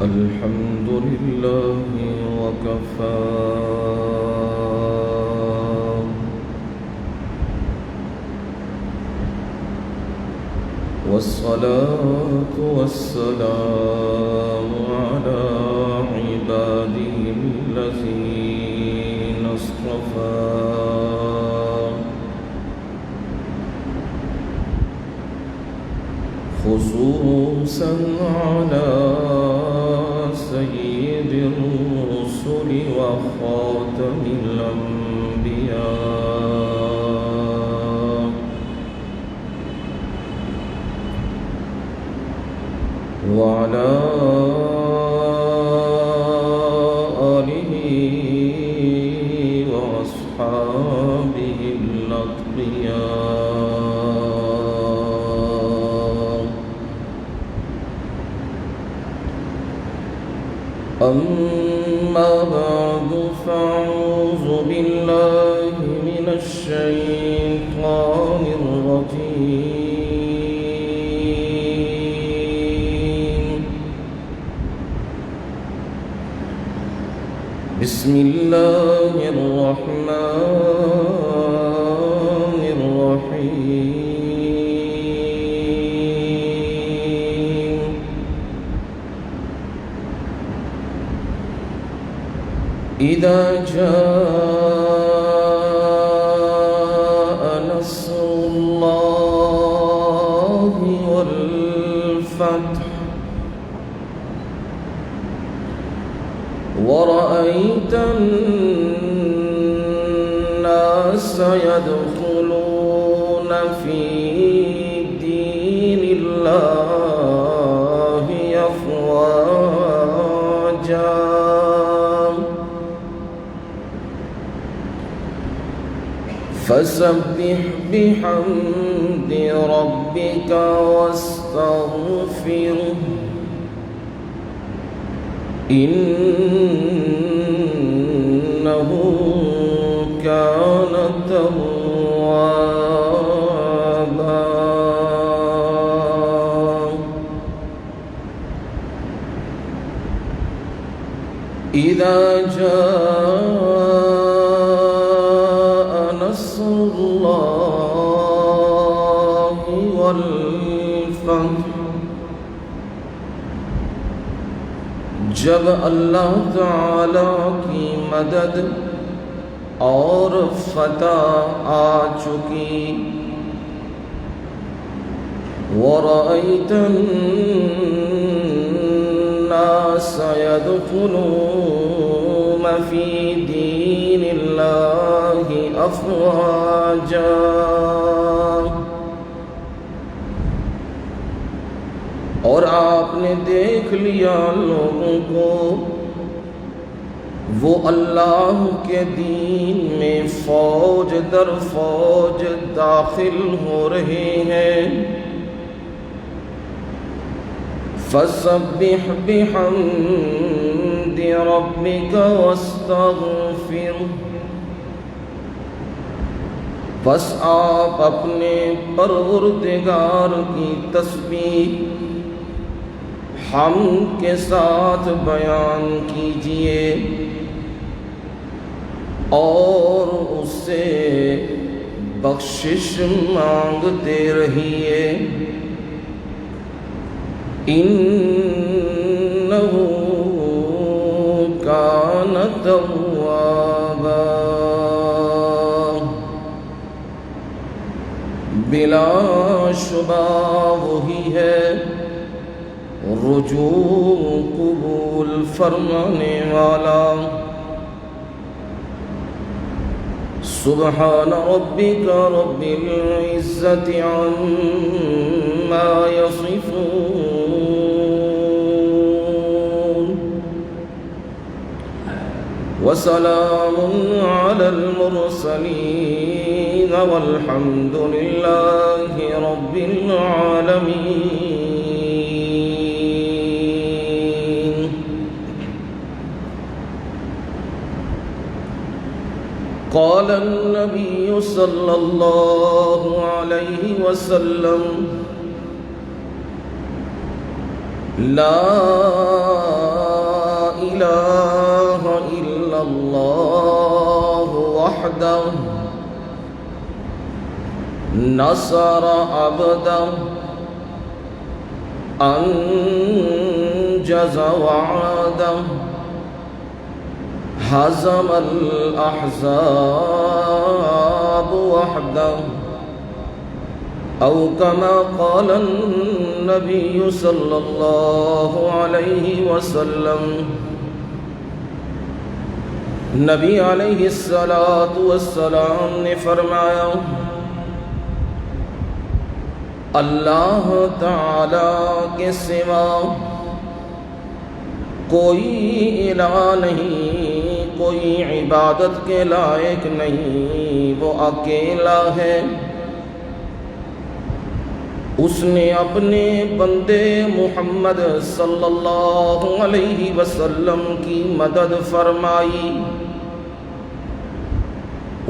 الحمد لله وكفى والصلاة والسلام على عباده الذين اصطفى خصوصا على سيد الرسل وخاتم الأنبياء وعلى آله وأصحابه الأتقياء. أما بعد فأعوذ بالله من الشيطان الرجيم. بسم الله الرحمن الرحيم. إذا جاء نصر الله والفتح ورأيت الناس يدخلون في دين الله أفواجا فسبح بحمد ربك واستغفره إنه كان توابا. إذا جاء نصر الله والفتح جب اللہ تعالیٰ کی مدد اور فتح آ چکی وَرَأَيْتَ النَّاسَ يَدْخُلُونَ فِي دِينِ اللَّهِ أَفْوَاجًا اور آپ نے دیکھ لیا لوگوں کو وہ اللہ کے دین میں فوج در فوج داخل ہو رہے ہیں. فَسَبِّحْ بِحَمْدِ رَبِّكَ وَاسْتَغْفِرْهُ بس آپ اپنے پروردگار کی تسبیح حمد کے ساتھ بیان کیجئے اور اس سے بخشش مانگتے رہیے. انہ کان توابا بلا شبہ وہی ہے رجوع قبول فرمانے والا. سبحان ربک رب العزت عما یصفون وسلام علی المرسلین والحمد للہ رب العالمین. قال النبي صلى الله عليه وسلم لا وحده نصر عبده أنجز وعده هزم الأحزاب وحده أو كما قال النبي صلى الله عليه وسلم. نبی علیہ الصلاۃ والسلام نے فرمایا اللہ تعالی کے سوا کوئی الہ نہیں، کوئی عبادت کے لائق نہیں، وہ اکیلا ہے۔ اس نے اپنے بندے محمد صلی اللہ علیہ وسلم کی مدد فرمائی،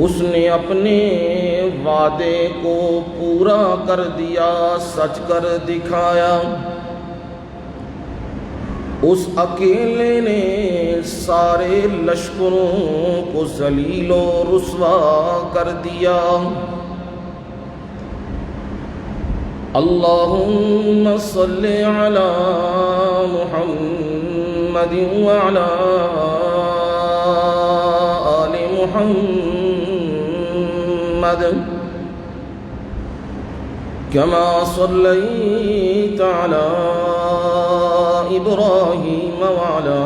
اس نے اپنے وعدے کو پورا کر دیا، سچ کر دکھایا۔ اس اکیلے نے سارے لشکروں کو ذلیل و رسوا کر دیا۔ اللہم صل علی محمد وعلی آل محمد كما صليت على إبراهيم وعلى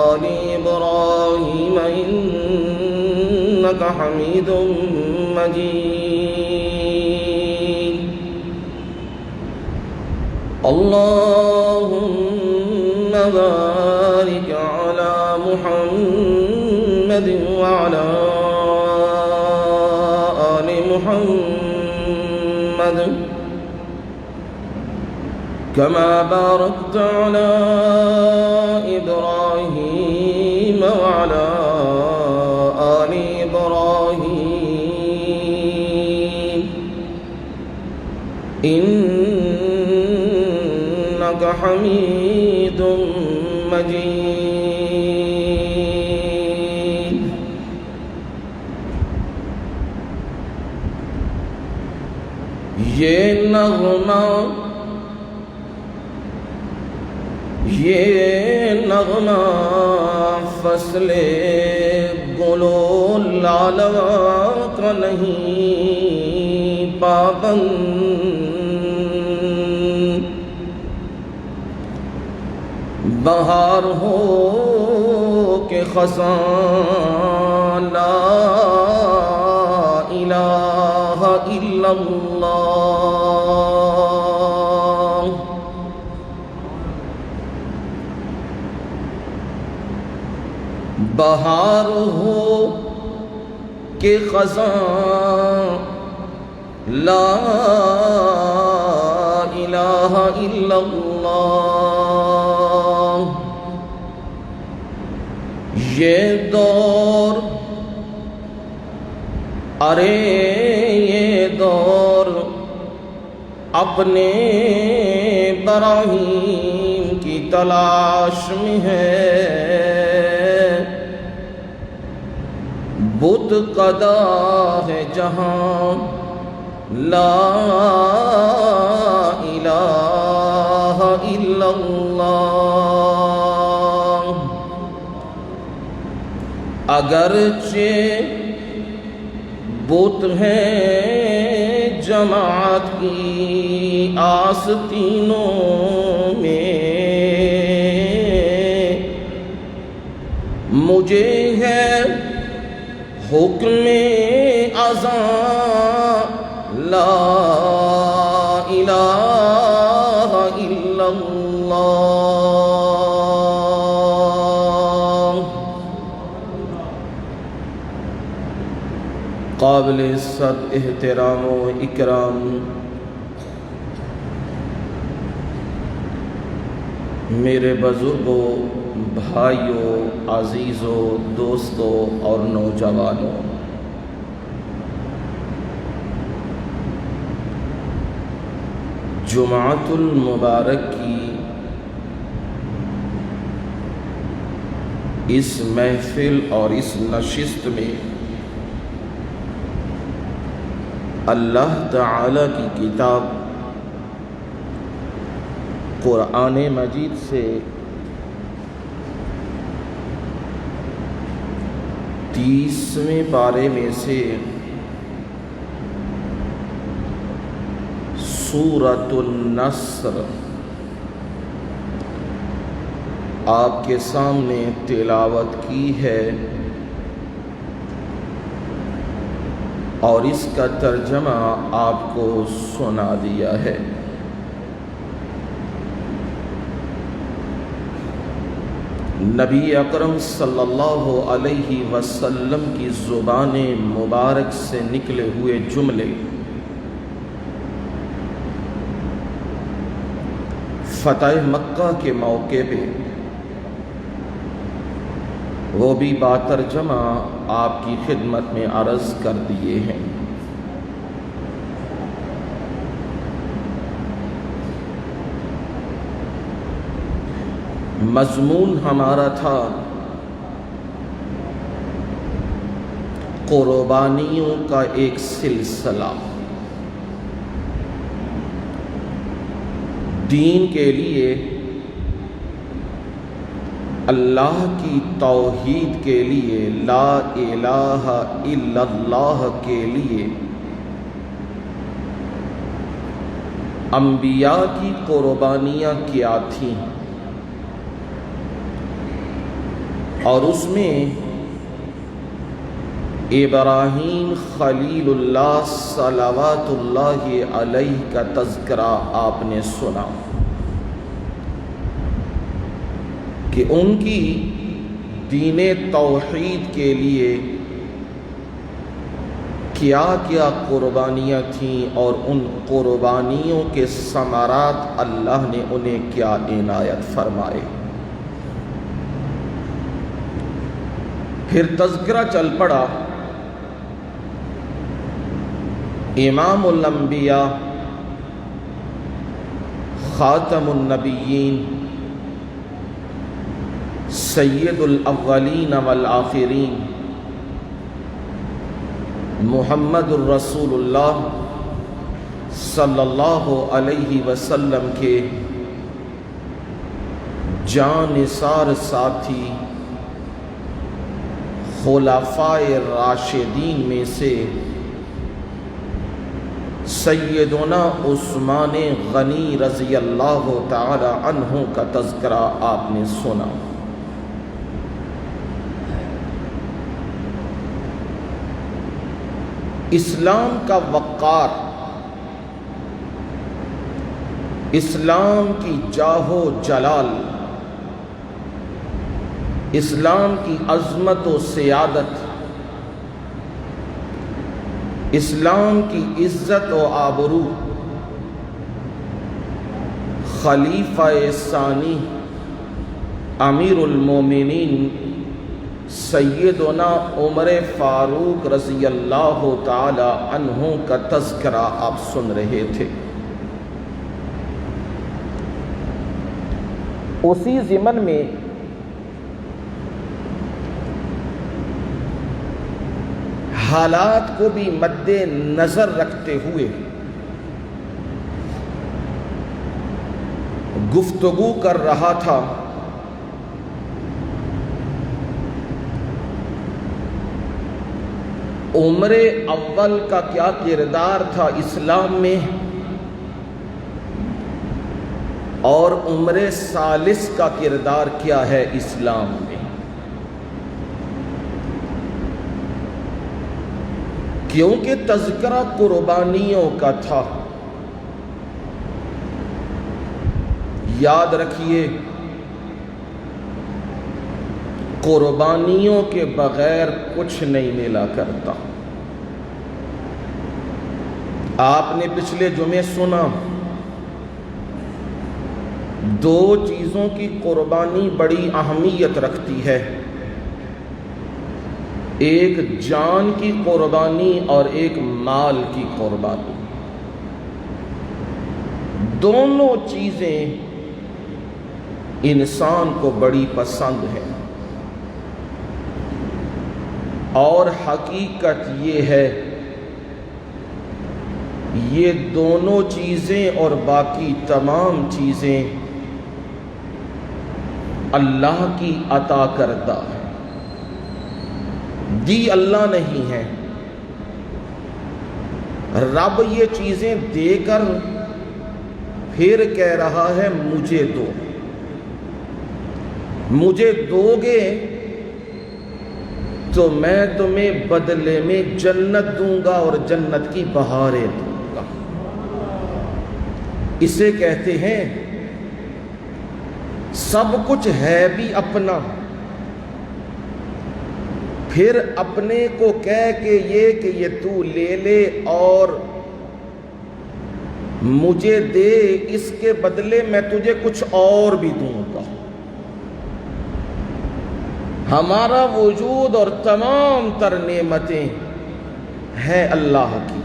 آل إبراهيم إنك حميد مجيد. اللهم بارك على محمد وعلى آل محمد كما باركت على إبراهيم وعلى آل إبراهيم إنك حميد مجيد. یہ نغمہ فصل گلو لالوا کا نہیں پابند، بہار ہو کہ خزاں لا الہ الا اللہ. بہار ہو کہ خزاں لا الہ الا اللہ. یہ دور ارے یہ دور اپنے براہیم کی تلاش میں ہے، بت قدا ہے جہاں لا الہ الا اللہ. اگرچہ بت ہیں جماعت کی آستینوں میں، مجھے ہے حکم اذان لا الہ الا اللہ. قابل عزت احترام و اکرام میرے بزرگوں، بھائیوں، عزیزوں، دوستوں اور نوجوانوں، جمعۃ المبارک کی اس محفل اور اس نشست میں اللہ تعالی کی کتاب قرآن مجید سے 30ویں پارے میں سے سورۃ النصر آپ کے سامنے تلاوت کی ہے اور اس کا ترجمہ آپ کو سنا دیا ہے۔ نبی اکرم صلی اللہ علیہ وسلم کی زبان مبارک سے نکلے ہوئے جملے فتح مکہ کے موقع پہ وہ بھی باترجمہ آپ کی خدمت میں عرض کر دیے ہیں۔ مضمون ہمارا تھا قربانیوں کا ایک سلسلہ، دین کے لیے، اللہ کی توحید کے لیے، لا الہ الا اللہ کے لیے انبیاء کی قربانیاں کیا تھیں، اور اس میں ابراہیم خلیل اللہ صلوات اللہ علیہ کا تذکرہ آپ نے سنا کہ ان کی دین توحید کے لیے کیا کیا قربانیاں تھیں اور ان قربانیوں کے ثمرات اللہ نے انہیں کیا عنایت فرمائے۔ پھر تذکرہ چل پڑا امام الانبیاء، خاتم النبیین، سید الاولین والآخرین، محمد الرسول اللہ صلی اللہ علیہ وسلم کے جانثار ساتھی خلفائے راشدین میں سے سیدنا عثمان غنی رضی اللہ تعالی عنہ کا تذکرہ آپ نے سنا۔ اسلام کا وقار، اسلام کی جاہ و جلال، اسلام کی عظمت و سیادت، اسلام کی عزت و آبرو، خلیفہ ثانی امیر المومنین سیدنا عمر فاروق رضی اللہ تعالی عنہ کا تذکرہ آپ سن رہے تھے۔ اسی ضمن میں حالات کو بھی مد نظر رکھتے ہوئے گفتگو کر رہا تھا عمر اول کا کیا کردار تھا اسلام میں اور عمر ثالث کا کردار کیا ہے اسلام میں، کیونکہ تذکرہ قربانیوں کا تھا۔ یاد رکھیے قربانیوں کے بغیر کچھ نہیں ملا کرتا۔ آپ نے پچھلے جمعے سنا دو چیزوں کی قربانی بڑی اہمیت رکھتی ہے، ایک جان کی قربانی اور ایک مال کی قربانی۔ دونوں چیزیں انسان کو بڑی پسند ہیں، اور حقیقت یہ ہے یہ دونوں چیزیں اور باقی تمام چیزیں اللہ کی عطا کردہ ہے، دی اللہ نہیں ہے۔ رب یہ چیزیں دے کر پھر کہہ رہا ہے مجھے دو، مجھے دو گے تو میں تمہیں بدلے میں جنت دوں گا اور جنت کی بہاریں دوں گا۔ اسے کہتے ہیں سب کچھ ہے بھی اپنا، پھر اپنے کو کہہ کے یہ تو لے لے اور مجھے دے، اس کے بدلے میں تجھے کچھ اور بھی دوں گا۔ ہمارا وجود اور تمام تر نعمتیں ہیں اللہ کی،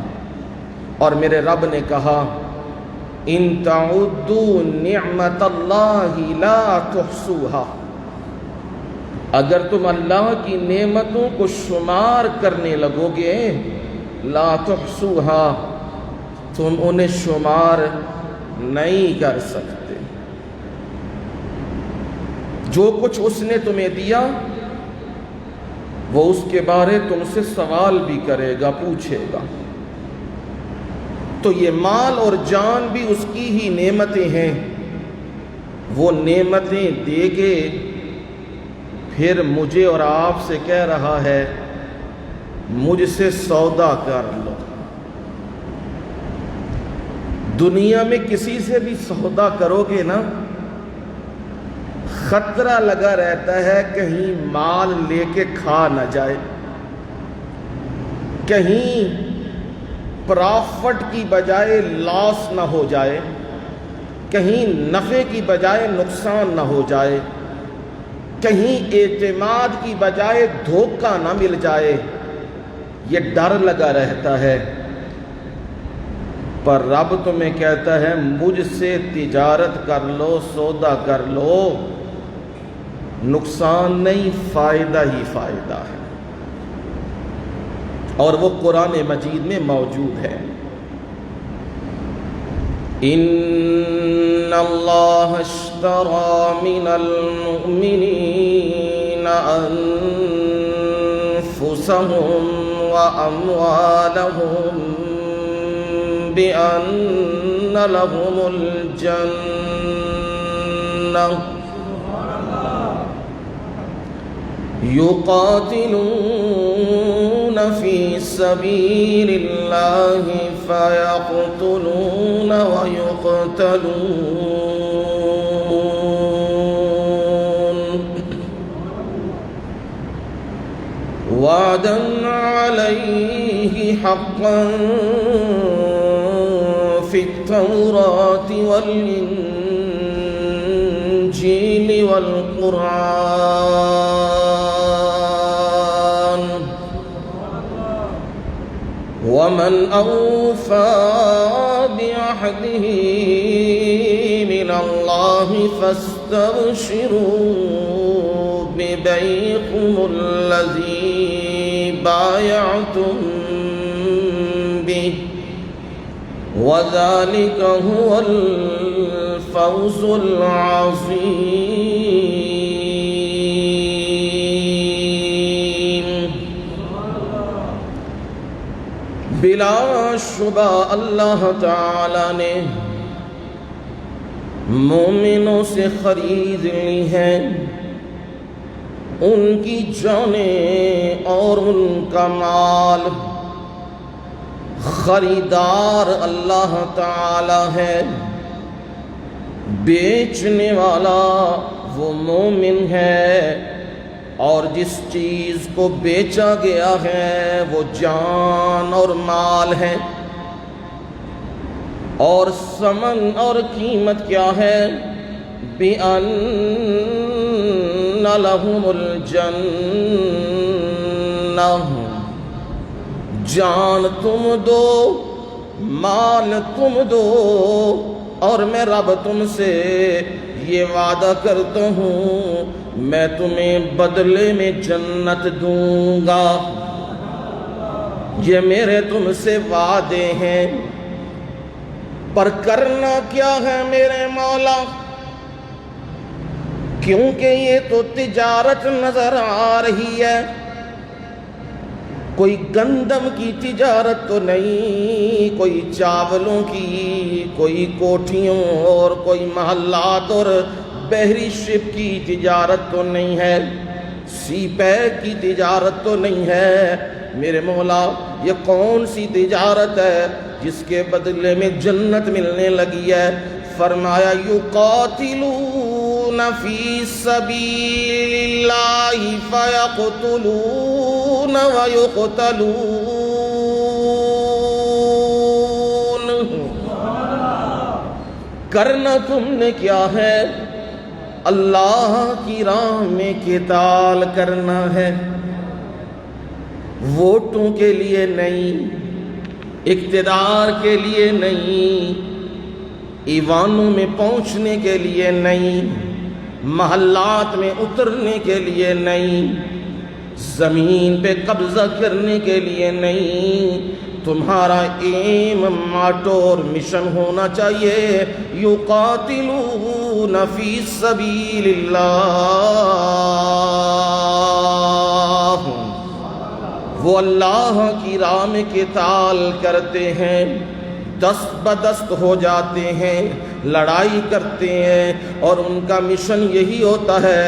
اور میرے رب نے کہا ان تعدوا نعمت اللہ لا تحصوها، اگر تم اللہ کی نعمتوں کو شمار کرنے لگو گے لا تحصوها، تم انہیں شمار نہیں کر سکتے۔ جو کچھ اس نے تمہیں دیا وہ اس کے بارے تم سے سوال بھی کرے گا، پوچھے گا۔ تو یہ مال اور جان بھی اس کی ہی نعمتیں ہیں، وہ نعمتیں دے گے پھر مجھے اور آپ سے کہہ رہا ہے مجھ سے سودا کر لو۔ دنیا میں کسی سے بھی سودا کرو گے نا، خطرہ لگا رہتا ہے کہیں مال لے کے کھا نہ جائے، کہیں پرافٹ کی بجائے لاس نہ ہو جائے، کہیں نفع کی بجائے نقصان نہ ہو جائے، کہیں اعتماد کی بجائے دھوکہ نہ مل جائے، یہ ڈر لگا رہتا ہے۔ پر رب تمہیں کہتا ہے مجھ سے تجارت کر لو، سودا کر لو، نقصان نہیں، فائدہ ہی فائدہ ہے، اور وہ قرآن مجید میں موجود ہے۔ ان اللہ اشتری من المؤمنین انفسهم واموالهم بان لهم الجنہ يقاتلون في سبيل الله فيقتلون ويقتلون وعدا عليه حقا في التوراة والإنجيل والقرآن ومن أوفى بعهده من الله فاستبشروا ببيعكم الذي بايعتم به وذلك هو الفوز العظيم۔ بلا شبہ اللہ تعالی نے مومنوں سے خرید لی ہیں ان کی جانیں اور ان کا مال۔ خریدار اللہ تعالی ہے، بیچنے والا وہ مومن ہے، اور جس چیز کو بیچا گیا ہے وہ جان اور مال ہے۔ اور ثمن اور قیمت کیا ہے؟ بِأَنَّ لَهُمُ الْجَنَّةَ، جان تم دو، مال تم دو، اور میں رب تم سے یہ وعدہ کرتا ہوں میں تمہیں بدلے میں جنت دوں گا۔ یہ میرے تم سے وعدے ہیں، پر کرنا کیا ہے میرے مولا، کیونکہ یہ تو تجارت نظر آ رہی ہے، کوئی گندم کی تجارت تو نہیں، کوئی چاولوں کی، کوئی کوٹھیوں اور کوئی محلات اور بحری شپ کی تجارت تو نہیں ہے، سی پیک کی تجارت تو نہیں ہے۔ میرے مولا یہ کون سی تجارت ہے جس کے بدلے میں جنت ملنے لگی ہے؟ فرمایا یقاتلون فی سبیل اللہ فیقتلون ویقتلون۔ کرنا تم نے کیا ہے؟ اللہ کی راہ میں قتال کرنا ہے، ووٹوں کے لیے نہیں، اقتدار کے لیے نہیں، ایوانوں میں پہنچنے کے لیے نہیں، محلات میں اترنے کے لیے نہیں، زمین پہ قبضہ کرنے کے لیے نہیں۔ تمہارا ایم، ماٹو اور مشن ہونا چاہیے یقاتلون فی سبیل اللہ، وہ اللہ کی راہ میں قتال کرتے ہیں، دست بدست ہو جاتے ہیں، لڑائی کرتے ہیں، اور ان کا مشن یہی ہوتا ہے،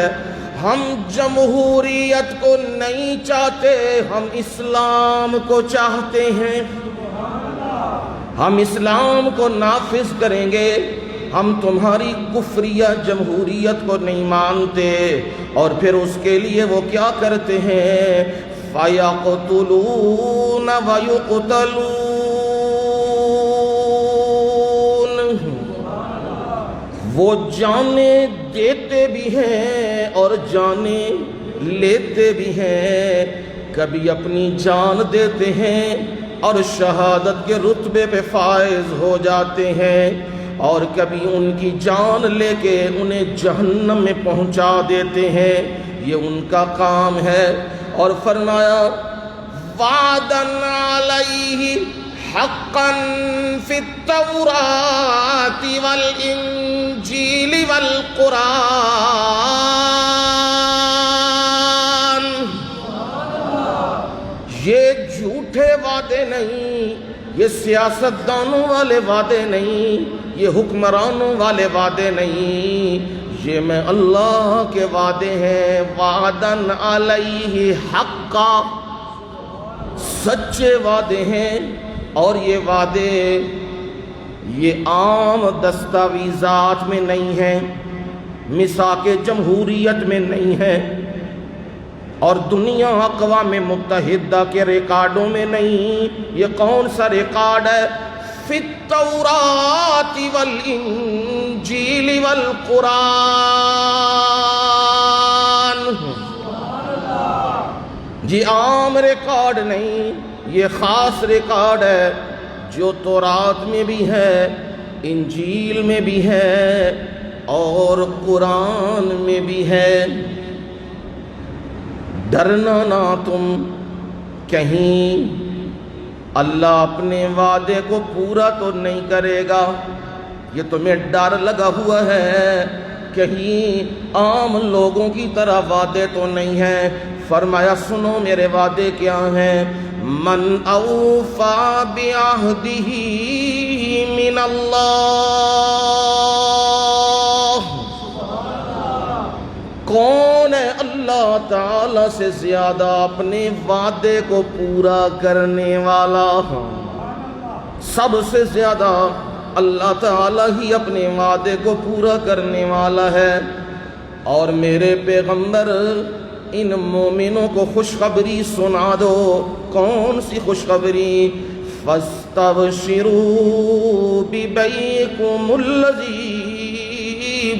ہم جمہوریت کو نہیں چاہتے، ہم اسلام کو چاہتے ہیں، ہم اسلام کو نافذ کریں گے، ہم تمہاری کفریہ جمہوریت کو نہیں مانتے۔ اور پھر اس کے لیے وہ کیا کرتے ہیں؟ فَيَقْتُلُونَ وَيُقْتَلُونَ، وہ جانیں دیتے بھی ہیں اور جانیں لیتے بھی ہیں، کبھی اپنی جان دیتے ہیں اور شہادت کے رتبے پہ فائز ہو جاتے ہیں، اور کبھی ان کی جان لے کے انہیں جہنم میں پہنچا دیتے ہیں، یہ ان کا کام ہے۔ اور فرمایا وعداً علیہ حقاً فی التوراۃ والانجیل والقرآن، یہ جھوٹے وعدے نہیں، یہ سیاستدانوں والے وعدے نہیں، یہ حکمرانوں والے وعدے نہیں، یہ میں اللہ کے وعدے ہیں۔ وعداً علیہ حقا، سچے وعدے ہیں، اور یہ وعدے یہ عام دستاویزات میں نہیں ہیں، میثاق جمہوریت میں نہیں ہے، اور دنیا اقوام متحدہ کے ریکارڈوں میں نہیں۔ یہ کون سا ریکارڈ ہے؟ فی التوراۃ والانجیل والقرآن، یہ عام ریکارڈ نہیں، یہ خاص ریکارڈ ہے، جو تورات میں بھی ہے، انجیل میں بھی ہے، اور قرآن میں بھی ہے۔ ڈرنا نہ تم، کہیں اللہ اپنے وعدے کو پورا تو نہیں کرے گا، یہ تمہیں ڈر لگا ہوا ہے، کہیں عام لوگوں کی طرح وعدے تو نہیں ہیں۔ فرمایا سنو میرے وعدے کیا ہیں، من اوفا بعہدہ من اللہ، کون ہے اللہ تعالی سے زیادہ اپنے وعدے کو پورا کرنے والا؟ سب سے زیادہ اللہ تعالی ہی اپنے وعدے کو پورا کرنے والا ہے۔ اور میرے پیغمبر ان مومنوں کو خوشخبری سنا دو۔ کون سی خوشخبری؟ فَاسْتَبْشِرُوا بِبَيْعِكُمُ الَّذِي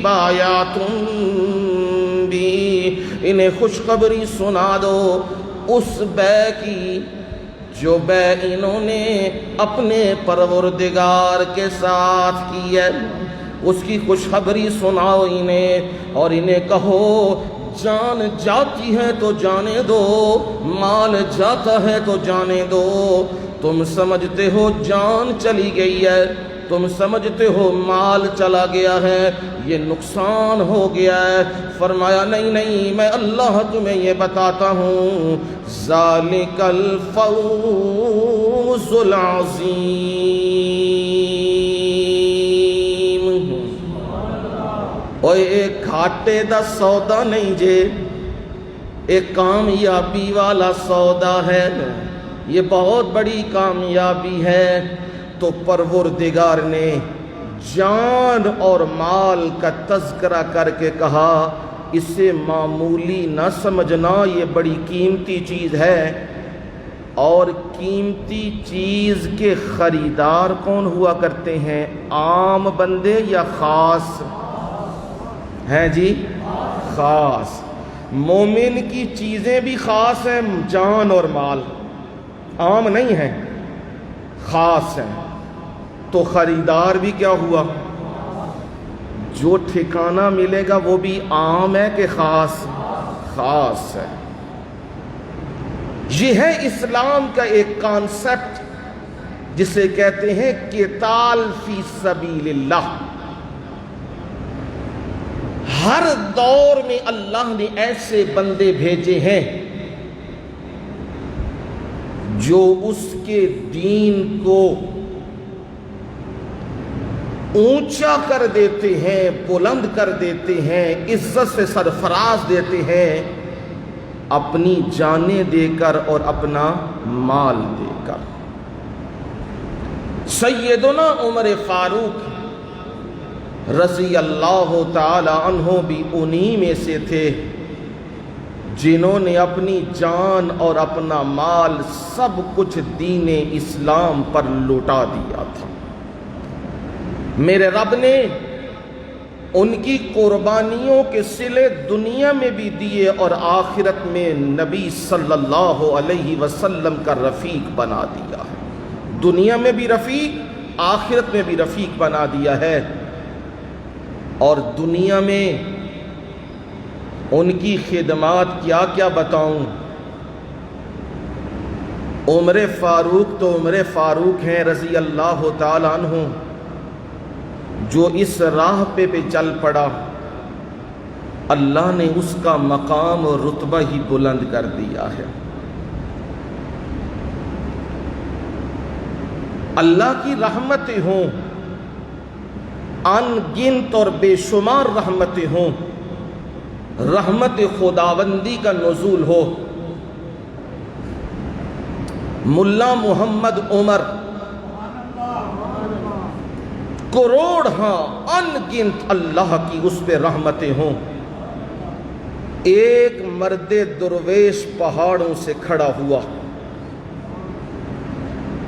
بَایَعْتُم بِهِ، انہیں خوشخبری سنا دو اس بے کی جو بے انہوں نے اپنے پروردگار کے ساتھ کی ہے، اس کی خوشخبری سناؤ انہیں، اور انہیں کہو جان جاتی ہے تو جانے دو، مال جاتا ہے تو جانے دو۔ تم سمجھتے ہو جان چلی گئی ہے، تم سمجھتے ہو مال چلا گیا ہے، یہ نقصان ہو گیا ہے۔ فرمایا نہیں نہیں، میں اللہ تمہیں یہ بتاتا ہوں، ذالک الفوز العظیم۔ اوے ایک گھاٹے دا سودا نہیں جے، ایک کامیابی والا سودا ہے، یہ بہت بڑی کامیابی ہے۔ تو پروردگار نے جان اور مال کا تذکرہ کر کے کہا اسے معمولی نہ سمجھنا، یہ بڑی قیمتی چیز ہے۔ اور قیمتی چیز کے خریدار کون ہوا کرتے ہیں؟ عام بندے یا خاص ہیں جی؟ خاص۔ مومن کی چیزیں بھی خاص ہیں، جان اور مال عام نہیں ہیں، خاص ہیں۔ تو خریدار بھی کیا ہوا؟ جو ٹھکانہ ملے گا وہ بھی عام ہے کہ خاص؟ خاص ہے۔ یہ ہے اسلام کا ایک کانسیپٹ جسے کہتے ہیں قتال فی سبیل اللہ۔ ہر دور میں اللہ نے ایسے بندے بھیجے ہیں جو اس کے دین کو اونچا کر دیتے ہیں، بلند کر دیتے ہیں، عزت سے سرفراز دیتے ہیں، اپنی جانیں دے کر اور اپنا مال دے کر۔ سیدنا عمر فاروق رضی اللہ تعالی عنہ بھی انہی میں سے تھے جنہوں نے اپنی جان اور اپنا مال سب کچھ دین اسلام پر لوٹا دیا تھا۔ میرے رب نے ان کی قربانیوں کے صلے دنیا میں بھی دیے اور آخرت میں نبی صلی اللہ علیہ وسلم کا رفیق بنا دیا ہے۔ دنیا میں بھی رفیق، آخرت میں بھی رفیق بنا دیا ہے۔ اور دنیا میں ان کی خدمات کیا کیا بتاؤں۔ عمر فاروق تو عمر فاروق ہیں رضی اللہ تعالیٰ عنہ، جو اس راہ پہ چل پڑا اللہ نے اس کا مقام اور رتبہ ہی بلند کر دیا ہے۔ اللہ کی رحمتیں ہوں، ان گنت اور بے شمار رحمتیں ہوں، رحمت خداوندی کا نزول ہو۔ ملا محمد عمر کروڑ ہاں ان گنت اللہ کی اس پہ رحمتیں ہوں۔ ایک مرد درویش پہاڑوں سے کھڑا ہوا،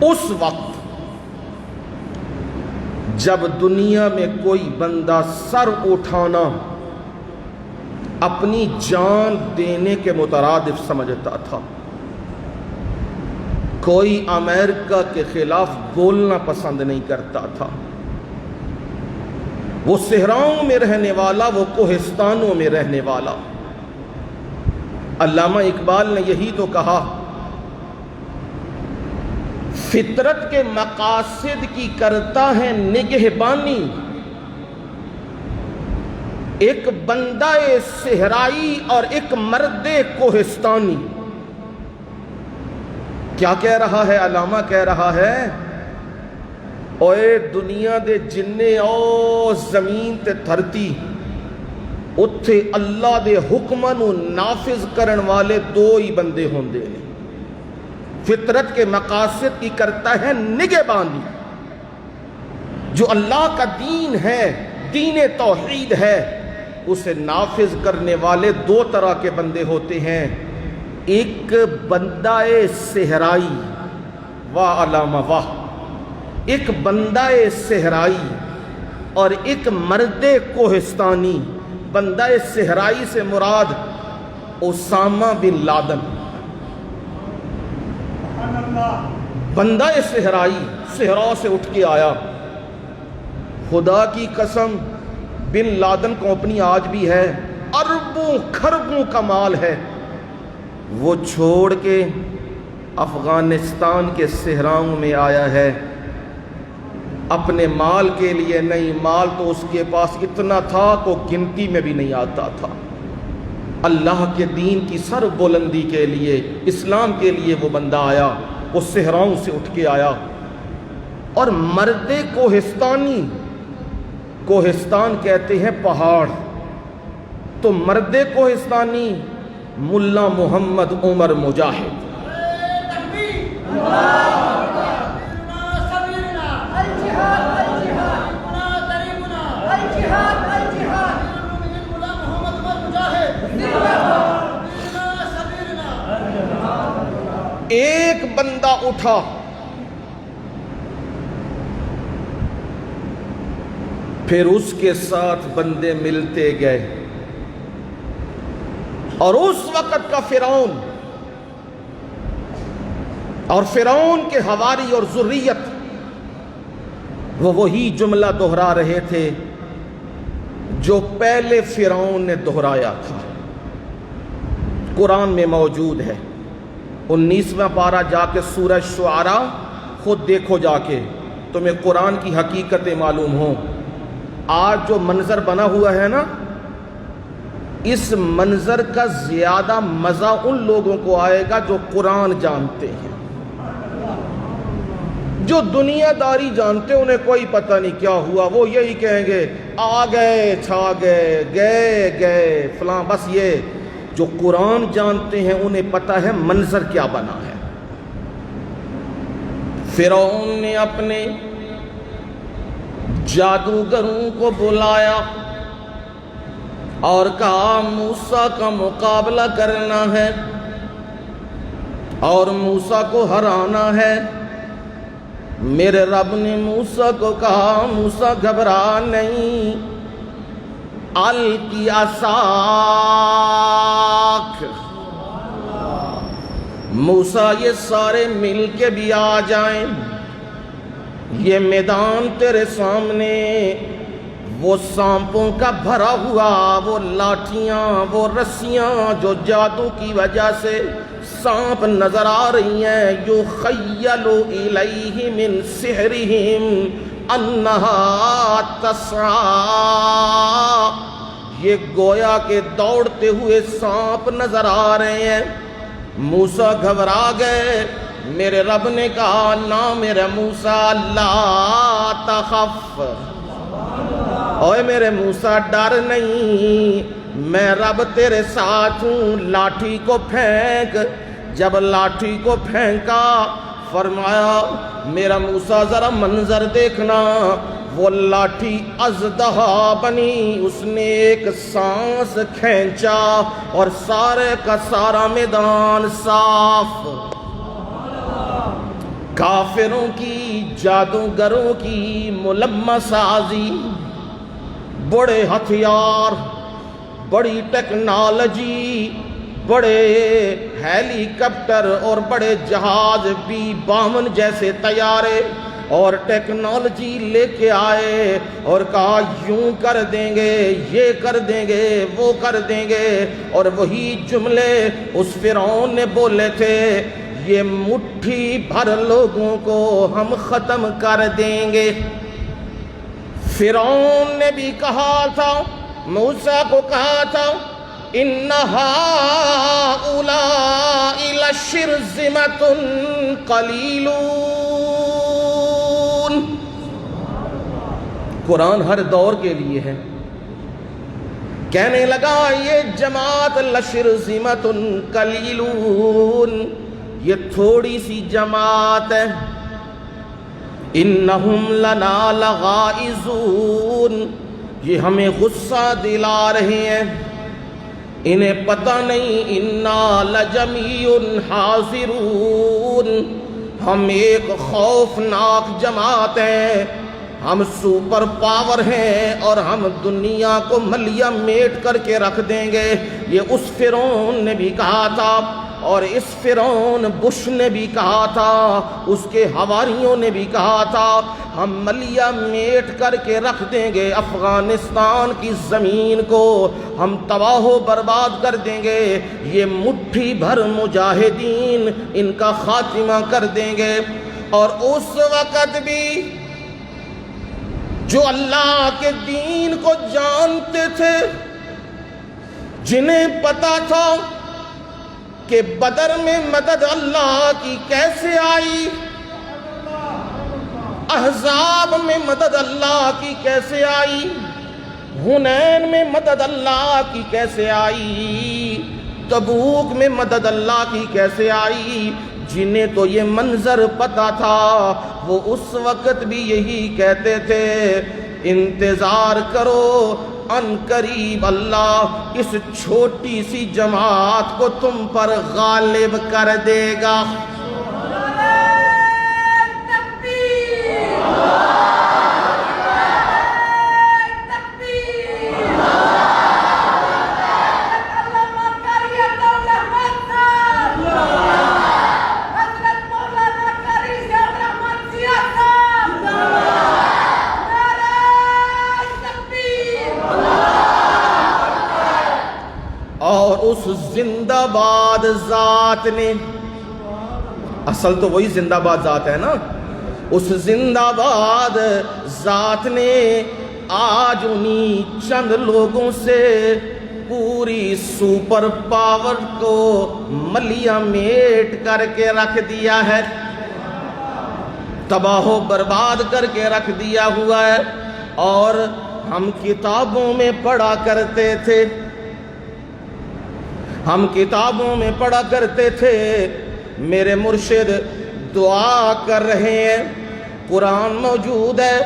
اس وقت جب دنیا میں کوئی بندہ سر اٹھانا اپنی جان دینے کے مترادف سمجھتا تھا، کوئی امریکہ کے خلاف بولنا پسند نہیں کرتا تھا، وہ صحراؤں میں رہنے والا، وہ کوہستانوں میں رہنے والا۔ علامہ اقبال نے یہی تو کہا، فطرت کے مقاصد کی کرتا ہے نگہبانی، ایک بندہ صحرائی اور ایک مرد کوہستانی۔ کیا کہہ رہا ہے علامہ؟ کہہ رہا ہے اوے دنیا دے جنے او زمین تے دھرتی، اتھے اللہ دے حکماں نو نافذ کرن والے دو ہی بندے ہوندے نے۔ فطرت کے مقاصد کی کرتا ہے نگہبانی، جو اللہ کا دین ہے، دین توحید ہے، اسے نافذ کرنے والے دو طرح کے بندے ہوتے ہیں، ایک بندہ صحرائی، واہ علامہ واہ، ایک بندہ صحرائی اور ایک مرد کوہستانی۔ بندہ صحرائی سے مراد اسامہ بن لادن، بندہ صحرائی صحرا سے اٹھ کے آیا، خدا کی قسم بن لادن کمپنی آج بھی ہے، اربوں کھربوں کا مال ہے، وہ چھوڑ کے افغانستان کے صحراؤں میں آیا ہے، اپنے مال کے لیے نہیں، مال تو اس کے پاس اتنا تھا کہ گنتی میں بھی نہیں آتا تھا، اللہ کے دین کی سر بلندی کے لیے، اسلام کے لیے وہ بندہ آیا، وہ صحراؤں سے اٹھ کے آیا۔ اور مرد کوہستانی، کوہستان کہتے ہیں پہاڑ، تو مرد کوہستانی ملا محمد عمر مجاہد، ایک بندہ اٹھا، پھر اس کے ساتھ بندے ملتے گئے، اور اس وقت کا فرعون اور فرعون کے حواری اور ذریت وہ وہی جملہ دہرا رہے تھے جو پہلے فرعون نے دہرایا تھا، قرآن میں موجود ہے۔ 19واں پارہ جا کے سورہ شعراء خود دیکھو جا کے، تمہیں قرآن کی حقیقتیں معلوم ہوں۔ آج جو منظر بنا ہوا ہے نا، اس منظر کا زیادہ مزہ ان لوگوں کو آئے گا جو قرآن جانتے ہیں۔ جو دنیا داری جانتے انہیں کوئی پتہ نہیں کیا ہوا، وہ یہی کہیں گے آ گئے چھا گئے گئے گئے فلاں، بس یہ جو قرآن جانتے ہیں انہیں پتہ ہے منظر کیا بنا ہے۔ فرعون نے اپنے جادوگروں کو بلایا اور کہا موسیٰ کا مقابلہ کرنا ہے اور موسیٰ کو ہرانا ہے۔ میرے رب نے موسیٰ کو کہا موسیٰ گھبرا نہیں، القی عصاک، موسیٰ یہ سارے مل کے بھی آ جائیں، یہ میدان تیرے سامنے وہ سانپوں کا بھرا ہوا، وہ لاٹھیاں، وہ رسیاں جو جادو کی وجہ سے سانپ نظر آ رہی ہیں، یخیل الیہ من سحرہم انہا تسعی، یہ گویا کے دوڑتے ہوئے سانپ نظر آ رہے ہیں۔ موسیٰ گھبرا گئے۔ میرے رب نے کہا نہ میرے موسیٰ لا تخف، اوے میرے موسیٰ ڈر نہیں، میں رب تیرے ساتھ ہوں، لاٹھی کو پھینک۔ جب لاٹھی کو پھینکا فرمایا میرا موسیٰ ذرا منظر دیکھنا، وہ لاٹھی اژدہا بنی، اس نے ایک سانس کھینچا اور سارے کا سارا میدان صاف۔ کافروں کی، جادوگروں کی ملمس سازی، بڑے ہتھیار، بڑی ٹیکنالوجی، بڑے ہیلی کاپٹر اور بڑے جہاز B-52 جیسے طیارے اور ٹیکنالوجی لے کے آئے اور کہا یوں کر دیں گے، یہ کر دیں گے، وہ کر دیں گے، اور وہی جملے اس فرعون نے بولے تھے، یہ مٹھی بھر لوگوں کو ہم ختم کر دیں گے۔ فرعون نے بھی کہا تھا، موسیٰ کو کہا تھا اِنَّ هَٰؤُلَاءِ لَشِرْذِمَةٌ قَلِيلُونَ۔ قرآن ہر دور کے لیے ہے۔ کہنے لگا یہ جماعت لَشِرْذِمَةٌ قَلِيلُونَ، یہ تھوڑی سی جماعت ہے، انہم لنا لغائزون، یہ ہمیں غصہ دلا رہے ہیں، انہیں پتہ نہیں انا لجمیع حاضرون، ہم ایک خوفناک جماعت ہیں، ہم سپر پاور ہیں اور ہم دنیا کو ملیا میٹ کر کے رکھ دیں گے۔ یہ اس فرعون نے بھی کہا تھا، اور اس فرعون بش نے بھی کہا تھا، اس کے حواریوں نے بھی کہا تھا، ہم ملیا میٹ کر کے رکھ دیں گے افغانستان کی زمین کو، ہم تباہ و برباد کر دیں گے، یہ مٹھی بھر مجاہدین ان کا خاتمہ کر دیں گے۔ اور اس وقت بھی جو اللہ کے دین کو جانتے تھے، جنہیں پتا تھا کہ بدر میں مدد اللہ کی کیسے آئی، احزاب میں مدد اللہ کی کیسے آئی، حنین میں مدد اللہ کی کیسے آئی، تبوک میں مدد اللہ کی کیسے آئی، جنہیں تو یہ منظر پتا تھا وہ اس وقت بھی یہی کہتے تھے انتظار کرو، ان قریب اللہ اس چھوٹی سی جماعت کو تم پر غالب کر دے گا۔ اور اس زندہ باد ذات نے، اصل تو وہی زندہ باد ذات ہے نا، اس زندہ باد ذات نے آج انہی چند لوگوں سے پوری سپر پاور کو ملیا میٹ کر کے رکھ دیا ہے، تباہ و برباد کر کے رکھ دیا ہوا ہے۔ اور ہم کتابوں میں پڑھا کرتے تھے، ہم کتابوں میں پڑھا کرتے تھے، میرے مرشد دعا کر رہے ہیں، قرآن موجود ہے،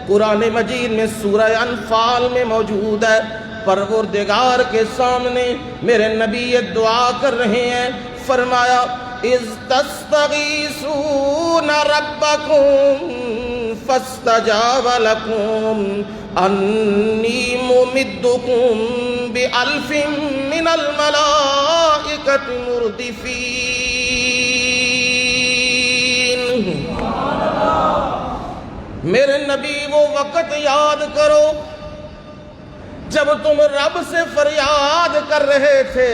قرآن مجید میں سورہ انفال میں موجود ہے، پروردگار کے سامنے میرے نبی یہ دعا کر رہے ہیں، فرمایا اِذْ تَسْتَغِیثُونَ رَبَّکُمْ فَاسْتَجَابَ لَکُمْ أَنِّی مُمِدُّکُمْ بِأَلْفٍ مِّنَ الْمَلَائِکَةِ مُرْدِفِینَ۔ میرے نبی وہ وقت یاد کرو جب تم رب سے فریاد کر رہے تھے،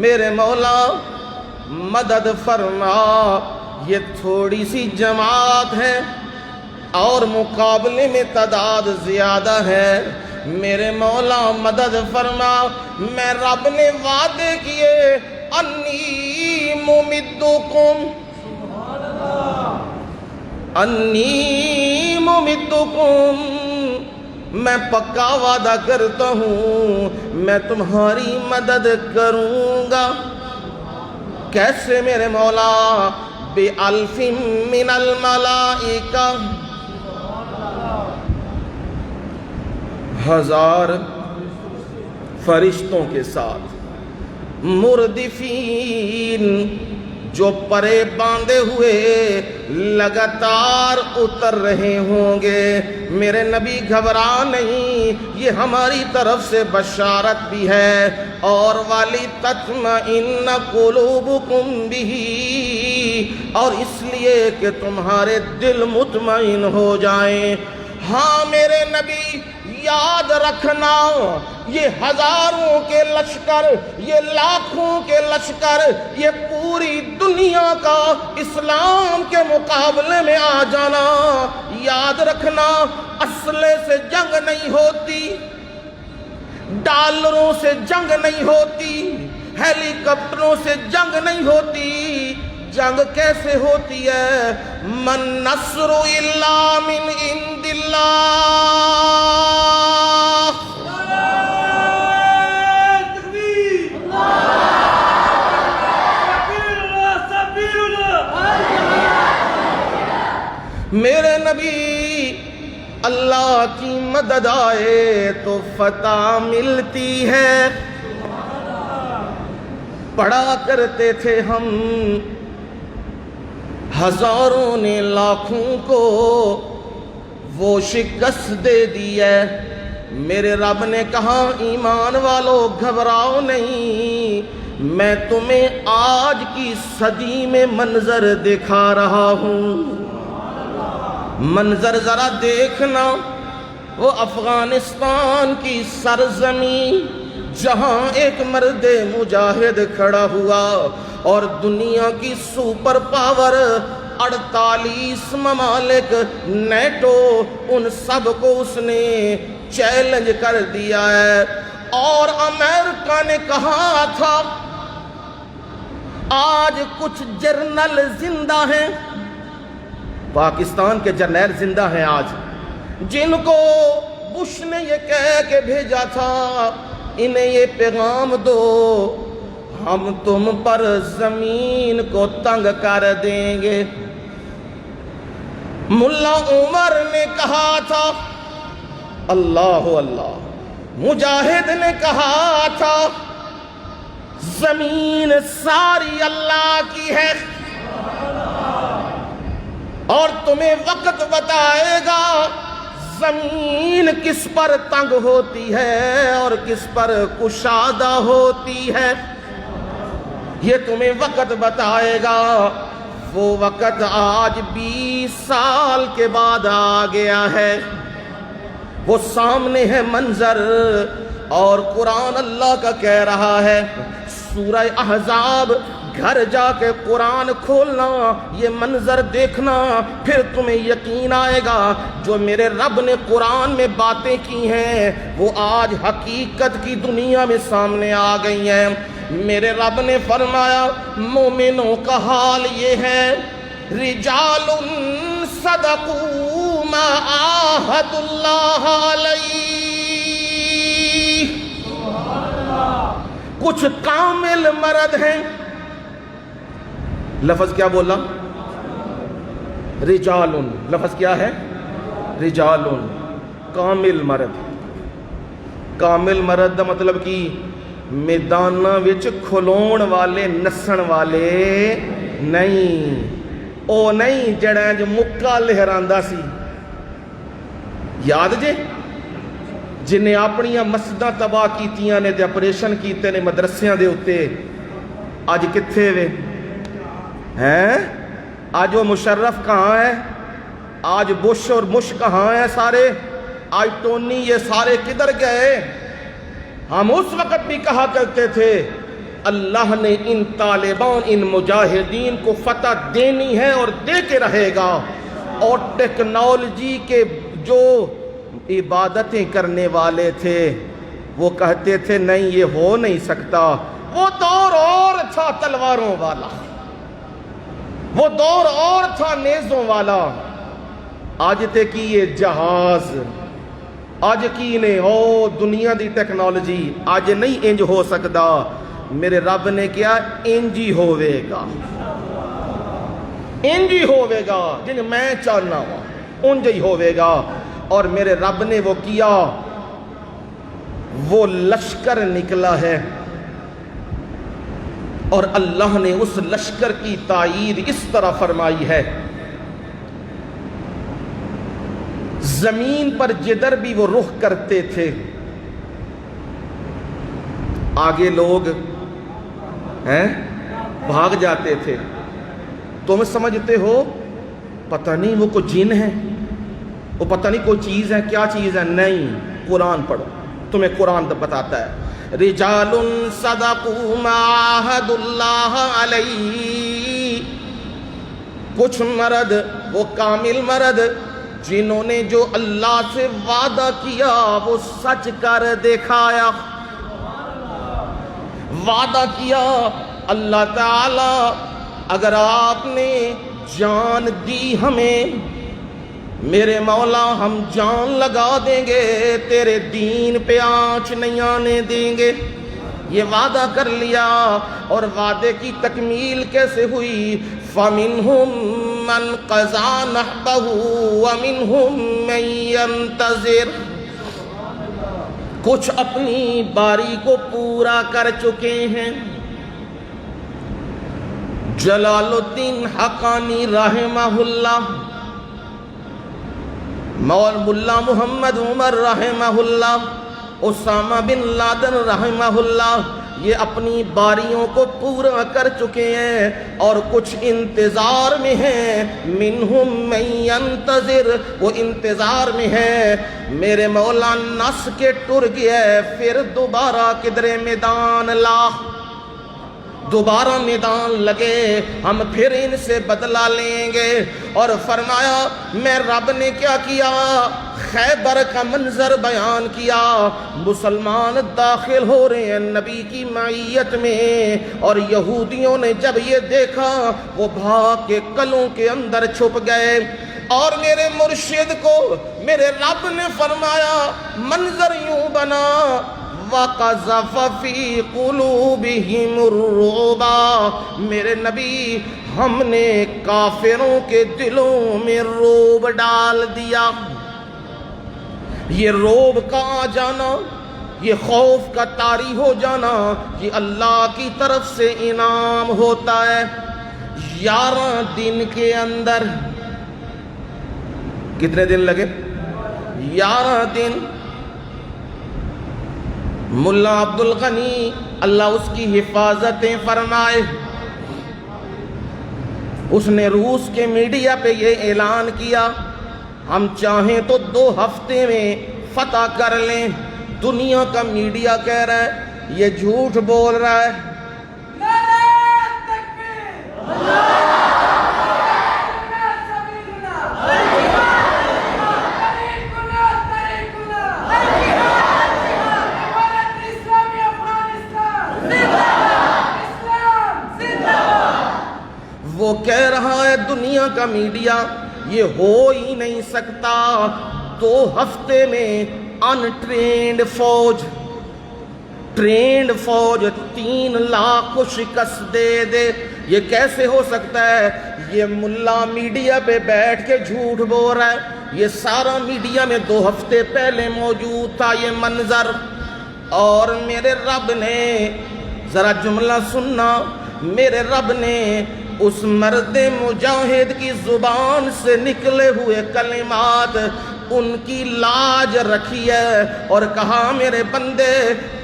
میرے مولا مدد فرما، یہ تھوڑی سی جماعت ہے اور مقابلے میں تعداد زیادہ ہے، میرے مولا مدد فرما۔ میں رب نے وعدے کیے انی ممدکم، انی ممدکم، میں پکا وعدہ کرتا ہوں میں تمہاری مدد کروں گا۔ کیسے میرے مولا؟ بِأَلْفٍ مِّنَ الْمَلَائِکَةِ، 1000 فرشتوں کے ساتھ، مردفین جو پرے باندھے ہوئے لگاتار اتر رہے ہوں گے۔ میرے نبی گھبرا نہیں، یہ ہماری طرف سے بشارت بھی ہے، اور وَلِتَطْمَئِنَّ قُلُوبُكُمْ بِهِ، اور اس لیے کہ تمہارے دل مطمئن ہو جائیں۔ ہاں میرے نبی یاد رکھنا، یہ ہزاروں کے لشکر، یہ لاکھوں کے لشکر، یہ پوری دنیا کا اسلام کے مقابلے میں آ جانا، یاد رکھنا اسلحے سے جنگ نہیں ہوتی، ڈالروں سے جنگ نہیں ہوتی، ہیلی کاپٹروں سے جنگ نہیں ہوتی۔ جنگ کیسے ہوتی ہے؟ من نصر الا من عند اللہ، میرے نبی اللہ کی مدد آئے تو فتح ملتی ہے۔ پڑھا کرتے تھے ہم، ہزاروں نے لاکھوں کو وہ شکست دے دی ہے۔ میرے رب نے کہا ایمان والو گھبراؤ نہیں، میں تمہیں آج کی صدی میں منظر دکھا رہا ہوں۔ منظر ذرا دیکھنا، وہ افغانستان کی سرزمین جہاں ایک مرد مجاہد کھڑا ہوا اور دنیا کی سپر پاور 48 ممالک نیٹو ان سب کو اس نے چیلنج کر دیا ہے. اور امریکہ نے کہا تھا آج کچھ جرنل زندہ ہیں، پاکستان کے جرنیل زندہ ہیں آج، جن کو بش نے یہ کہہ کے بھیجا تھا انہیں یہ پیغام دو ہم تم پر زمین کو تنگ کر دیں گے. ملا عمر نے کہا تھا اللہ اللہ، مجاہد نے کہا تھا زمین ساری اللہ کی ہے، اور تمہیں وقت بتائے گا زمین کس پر تنگ ہوتی ہے اور کس پر کشادہ ہوتی ہے. یہ تمہیں وقت بتائے گا. وہ وقت آج 20 سال کے بعد آ گیا ہے، وہ سامنے ہے منظر. اور قرآن اللہ کا کہہ رہا ہے، سورہ احزاب، گھر جا کے قرآن کھولنا، یہ منظر دیکھنا، پھر تمہیں یقین آئے گا جو میرے رب نے قرآن میں باتیں کی ہیں وہ آج حقیقت کی دنیا میں سامنے آ گئی ہیں. میرے رب نے فرمایا مومنوں کا حال یہ ہے، رجال صدقوا ما عاہدوا اللہ علیہ. کچھ کامل مرد ہیں، لفظ کیا بولا؟ رجال. لفظ کیا ہے؟ رجال. کامل مرد. کامل مرد دا مطلب کی میدانہ وچ کھلون والے نسن والے نہیں، او نہیں جڑا جو مکہ لہراندا سی، یاد جے جنہیں اپنی مسجداں تباہ کیتیاں نے تے آپریشن کیتے نے مدرسیاں دے اتے، آج کتھے وے ہیں؟ آج وہ مشرف کہاں ہے؟ آج بش اور مش کہاں ہیں سارے؟ آج ٹونی یہ سارے کدھر گئے؟ ہم اس وقت بھی کہا کرتے تھے اللہ نے ان طالبان، ان مجاہدین کو فتح دینی ہے اور دے کے رہے گا. اور ٹیکنالوجی کے جو عبادتیں کرنے والے تھے وہ کہتے تھے نہیں یہ ہو نہیں سکتا. وہ دور اور تھا تلواروں والا، وہ دور اور تھا نیزوں والا. آج تے کی یہ جہاز، آج کی نے او دنیا دی ٹیکنالوجی، آج نہیں انج ہو سکتا. میرے رب نے کیا انجی ہوئے گا، انجی ہوئے گا جن میں چاہنا ہوں انجی ہوئے گا. اور میرے رب نے وہ کیا، وہ لشکر نکلا ہے اور اللہ نے اس لشکر کی تائید اس طرح فرمائی ہے، زمین پر جدھر بھی وہ رخ کرتے تھے آگے لوگ ہیں بھاگ جاتے تھے. تم سمجھتے ہو پتہ نہیں وہ کوئی جن ہے، وہ پتہ نہیں کوئی چیز ہے، کیا چیز ہے؟ نہیں، قرآن پڑھو تمہیں قرآن بتاتا ہے. رجال صدقوا ما عاہدوا اللہ علیہ. کچھ مرد، وہ کامل مرد جنہوں نے جو اللہ سے وعدہ کیا وہ سچ کر دکھایا. وعدہ کیا اللہ تعالی اگر آپ نے جان دی ہمیں میرے مولا ہم جان لگا دیں گے، تیرے دین پہ آنچ نہیں آنے دیں گے. یہ وعدہ کر لیا. اور وعدے کی تکمیل کیسے ہوئی؟ فَمِنْهُمْ مَنْ قَضَى نَحْبَهُ وَمِنْهُمْ مَنْ يَنْتَظِرُ. کچھ اپنی باری کو پورا کر چکے ہیں. جلال الدین حقانی رحمہ اللہ، مولا محمد عمر رحمہ اللہ، اسامہ بن لادن رحمہ اللہ، یہ اپنی باریوں کو پورا کر چکے ہیں اور کچھ انتظار میں ہیں. منہم من ینتظر، وہ انتظار میں ہیں. میرے مولا نس کے ٹر گیا پھر دوبارہ کدرے میدان لا. دوبارہ میدان لگے، ہم پھر ان سے بدلہ لیں گے۔ اور فرمایا میں رب نے کیا کیا؟ خیبر کا منظر بیان کیا، مسلمان داخل ہو رہے ہیں نبی کی معیت میں، اور یہودیوں نے جب یہ دیکھا وہ بھاگ کے کلوں کے اندر چھپ گئے۔ اور میرے مرشد کو میرے رب نے فرمایا منظر یوں بنا، وَقَذَفَ فِي قُلُوبِهِمُ الرُّعْبَ، میرے نبی ہم نے کافروں کے دلوں میں رعب ڈال دیا۔ یہ رعب کا آ جانا، یہ خوف کا طاری ہو جانا، یہ اللہ کی طرف سے انعام ہوتا ہے۔ 11 دن کے اندر، کتنے دن لگے؟ 11 دن۔ ملا عبد الغنی اللہ اس کی حفاظتیں فرمائے، اس نے روس کے میڈیا پہ یہ اعلان کیا ہم چاہیں تو 2 ہفتے میں فتح کر لیں۔ دنیا کا میڈیا کہہ رہا ہے یہ جھوٹ بول رہا ہے۔ وہ کہہ رہا ہے دنیا کا میڈیا یہ ہو ہی نہیں سکتا، 2 ہفتے میں ان ٹرینڈ فوج، ٹرینڈ فوج 3 لاکھ کو شکست دے۔ یہ کیسے ہو سکتا ہے؟ یہ ملا میڈیا پہ بیٹھ کے جھوٹ بول رہا ہے، یہ سارا میڈیا میں 2 ہفتے پہلے موجود تھا یہ منظر۔ اور میرے رب نے، ذرا جملہ سننا، میرے رب نے اس مرد مجاہد کی زبان سے نکلے ہوئے کلمات ان کی لاج رکھی ہے، اور کہا میرے بندے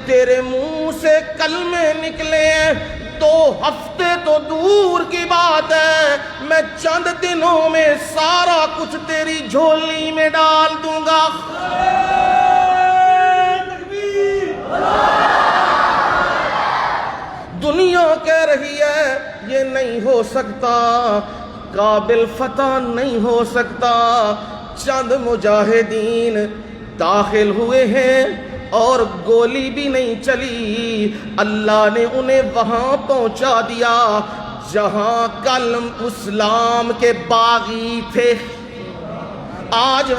تیرے منہ سے کلمے نکلے ہیں 2 ہفتے تو دور کی بات ہے، میں چند دنوں میں سارا کچھ تیری جھولی میں ڈال دوں گا۔ دنیا کہہ رہی ہے یہ نہیں ہو سکتا، قابل فتح نہیں ہو سکتا۔ چند مجاہدین داخل ہوئے ہیں اور گولی بھی نہیں چلی، اللہ نے انہیں وہاں پہنچا دیا جہاں کل اسلام کے باغی تھے۔ آج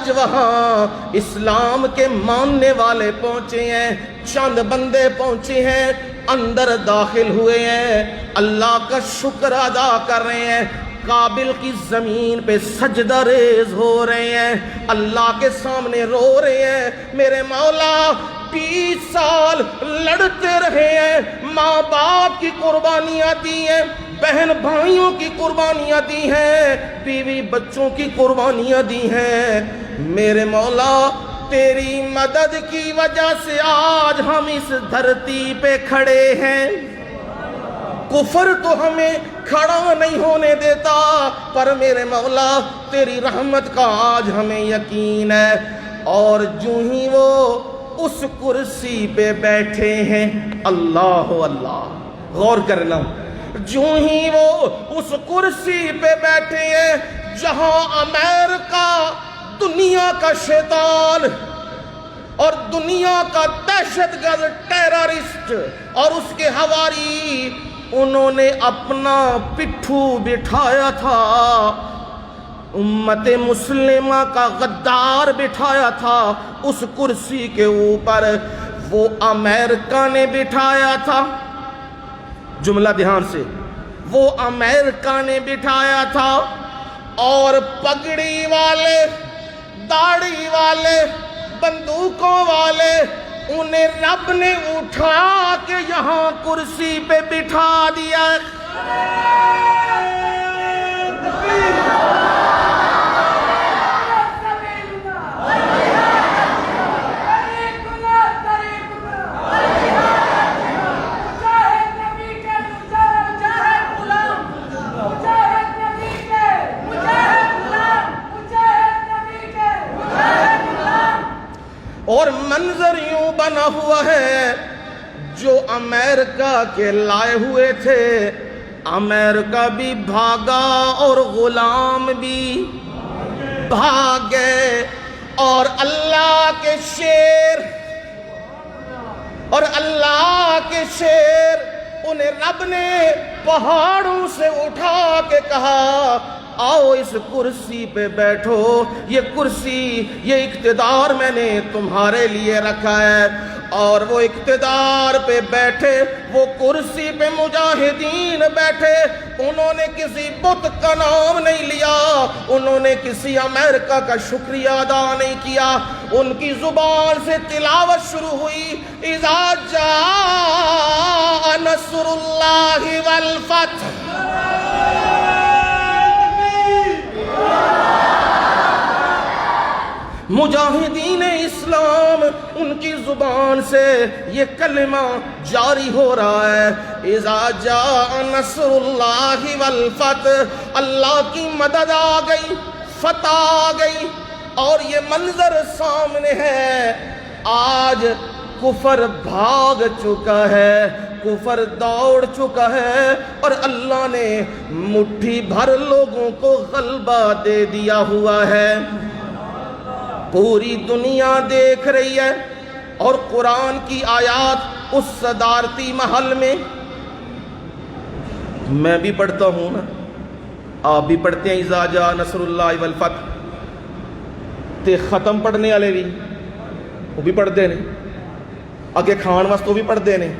وہاں اسلام کے ماننے والے پہنچے ہیں، چند بندے پہنچے ہیں، اندر داخل ہوئے ہیں، اللہ کا شکر ادا کر رہے ہیں، کابل کی زمین پہ سجدہ ریز ہو رہے ہیں، اللہ کے سامنے رو رہے ہیں، میرے مولا 20 سال لڑتے رہے ہیں، ماں باپ کی قربانیاں دی ہیں، بہن بھائیوں کی قربانیاں دی ہیں، بیوی بچوں کی قربانیاں دی ہیں، میرے مولا تیری مدد کی وجہ سے آج ہم اس دھرتی پہ کھڑے ہیں۔ کفر تو ہمیں کھڑا نہیں ہونے دیتا، پر میرے مولا تیری رحمت کا آج ہمیں یقین ہے۔ اور جو ہی وہ اس کرسی پہ بیٹھے ہیں، اللہ اللہ، غور کرنا، جو ہی وہ اس کرسی پہ بیٹھے ہیں جہاں امریکہ دنیا کا شیطان اور دنیا کا دہشت گرد ٹیررسٹ اور اس کے حواری، انہوں نے اپنا پٹھو بٹھایا تھا، امت مسلمہ کا غدار بٹھایا تھا اس کرسی کے اوپر، وہ امریکہ نے بٹھایا تھا۔ جملہ دھیان سے، وہ امریکہ نے بٹھایا تھا، اور پگڑی والے، داڑھی والے، بندوقوں والے، انہیں رب نے اٹھا کے یہاں کرسی پہ بٹھا دیا۔ اور منظر یوں بنا ہوا ہے، جو امریکہ کے لائے ہوئے تھے، امریکہ بھی بھاگا اور غلام بھی بھاگ گئے، اور اللہ کے شیر انہیں رب نے پہاڑوں سے اٹھا کے کہا آؤ اس کرسی پہ بیٹھو، یہ کرسی، یہ اقتدار میں نے تمہارے لیے رکھا ہے۔ اور وہ اقتدار پہ بیٹھے، وہ کرسی پہ مجاہدین بیٹھے، انہوں نے کسی بت کا نام نہیں لیا، انہوں نے کسی امریکہ کا شکریہ ادا نہیں کیا، ان کی زبان سے تلاوت شروع ہوئی، اذا جاء نصر اللہ والفتح۔ مجاہدین اسلام ان کی زبان سے یہ کلمہ جاری ہو رہا ہے، اذا جاء نصر اللہ والفتح، اللہ کی مدد آ گئی، فتح آ گئی، اور یہ منظر سامنے ہے۔ آج کفر بھاگ چکا ہے، کفر دوڑ چکا ہے، اور اللہ نے مٹھی بھر لوگوں کو غلبہ دے دیا ہوا ہے۔ پوری دنیا دیکھ رہی ہے، اور قرآن کی آیات اس صدارتی محل میں، میں بھی پڑھتا ہوں نا، آپ بھی پڑھتے ہیں اذا جاء نصر اللہ والفتح، تے ختم پڑھنے والے بھی وہ بھی پڑھتے ہیں، اگے کھان واسطے وہ بھی پڑھتے ہیں،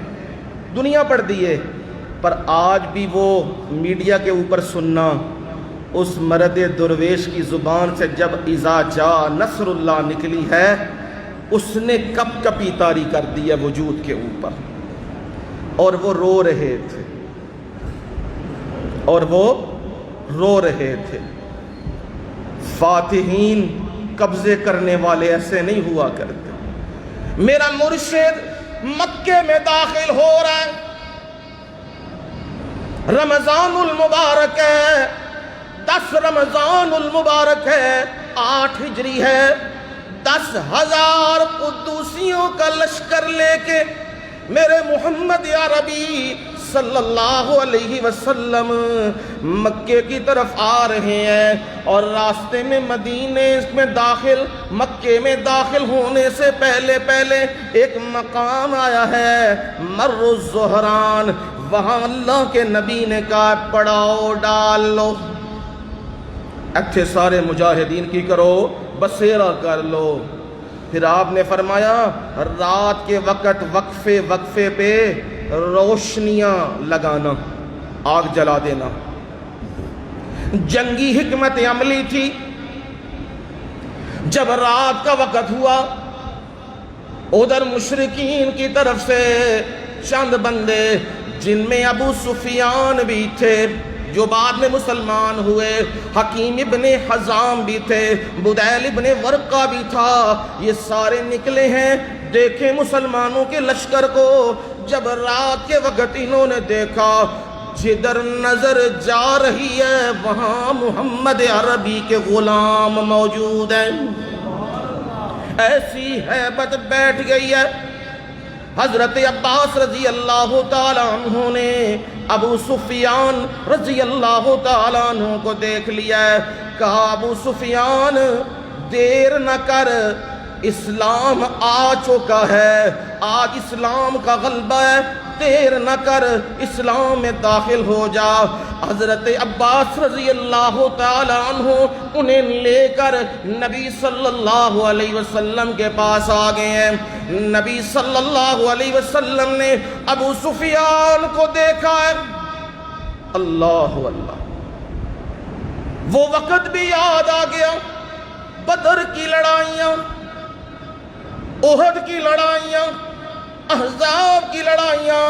دنیا پڑھ دیئے، پر آج بھی وہ میڈیا کے اوپر سننا اس مرد درویش کی زبان سے جب اذا جاء نصر اللہ نکلی ہے، اس نے کپ کپی طاری کر دی ہے وجود کے اوپر، اور وہ رو رہے تھے، فاتحین قبضے کرنے والے ایسے نہیں ہوا کرتے۔ میرا مرشد مکے میں داخل ہو رہا ہے، رمضان المبارک ہے، 10 رمضان المبارک ہے، 8 ہجری ہے، 10,000 قدوسیوں کا لشکر لے کے میرے محمد عربی صلی اللہ علیہ وسلم مکے کی طرف آ رہے ہیں، اور راستے میں مدینے میں داخل، مکے میں داخل ہونے سے پہلے ایک مقام آیا ہے مر الزہران، وہاں اللہ کے نبی نے کہا پڑاؤ ڈال لو، اچھے سارے مجاہدین کی کرو، بسیرا کر لو۔ پھر آپ نے فرمایا رات کے وقت وقفے پہ روشنیاں لگانا، آگ جلا دینا۔ جنگی حکمت عملی تھی۔ جب رات کا وقت ہوا، ادھر مشرکین کی طرف سے چند بندے، جن میں ابو سفیان بھی تھے جو بعد میں مسلمان ہوئے، حکیم ابن حزام بھی تھے، بدیل ابن ورقہ بھی تھا، یہ سارے نکلے ہیں، دیکھیں مسلمانوں کے لشکر کو۔ جب رات کے وقت انہوں نے دیکھا، جدھر نظر جا رہی ہے وہاں محمد عربی کے غلام موجود ہیں، ایسی ہیبت بیٹھ گئی ہے۔ حضرت عباس رضی اللہ تعالیٰ عنہ نے ابو سفیان رضی اللہ تعالیٰ عنہ کو دیکھ لیا ہے، کہا ابو سفیان دیر نہ کر، اسلام آ چکا ہے، آج اسلام کا غلبہ ہے، دیر نہ کر اسلام میں داخل ہو جا۔ حضرت عباس رضی اللہ تعالی عنہ انہیں لے کر نبی صلی اللہ علیہ وسلم کے پاس آ گئے ہیں۔ نبی صلی اللہ علیہ وسلم نے ابو سفیان کو دیکھا ہے، اللہ اللہ، وہ وقت بھی یاد آ گیا، بدر کی لڑائیاں، احد کی لڑائیاں، احزاب کی لڑائیاں،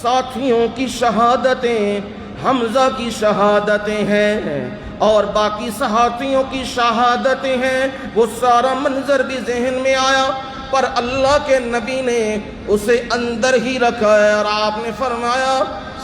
ساتھیوں کی شہادتیں، حمزہ کی شہادتیں ہیں اور باقی صحابیوں کی شہادتیں ہیں۔ وہ سارا منظر بھی ذہن میں آیا۔ پر اللہ کے نبی نے اسے اندر ہی رکھا ہے۔ اور آپ نے فرمایا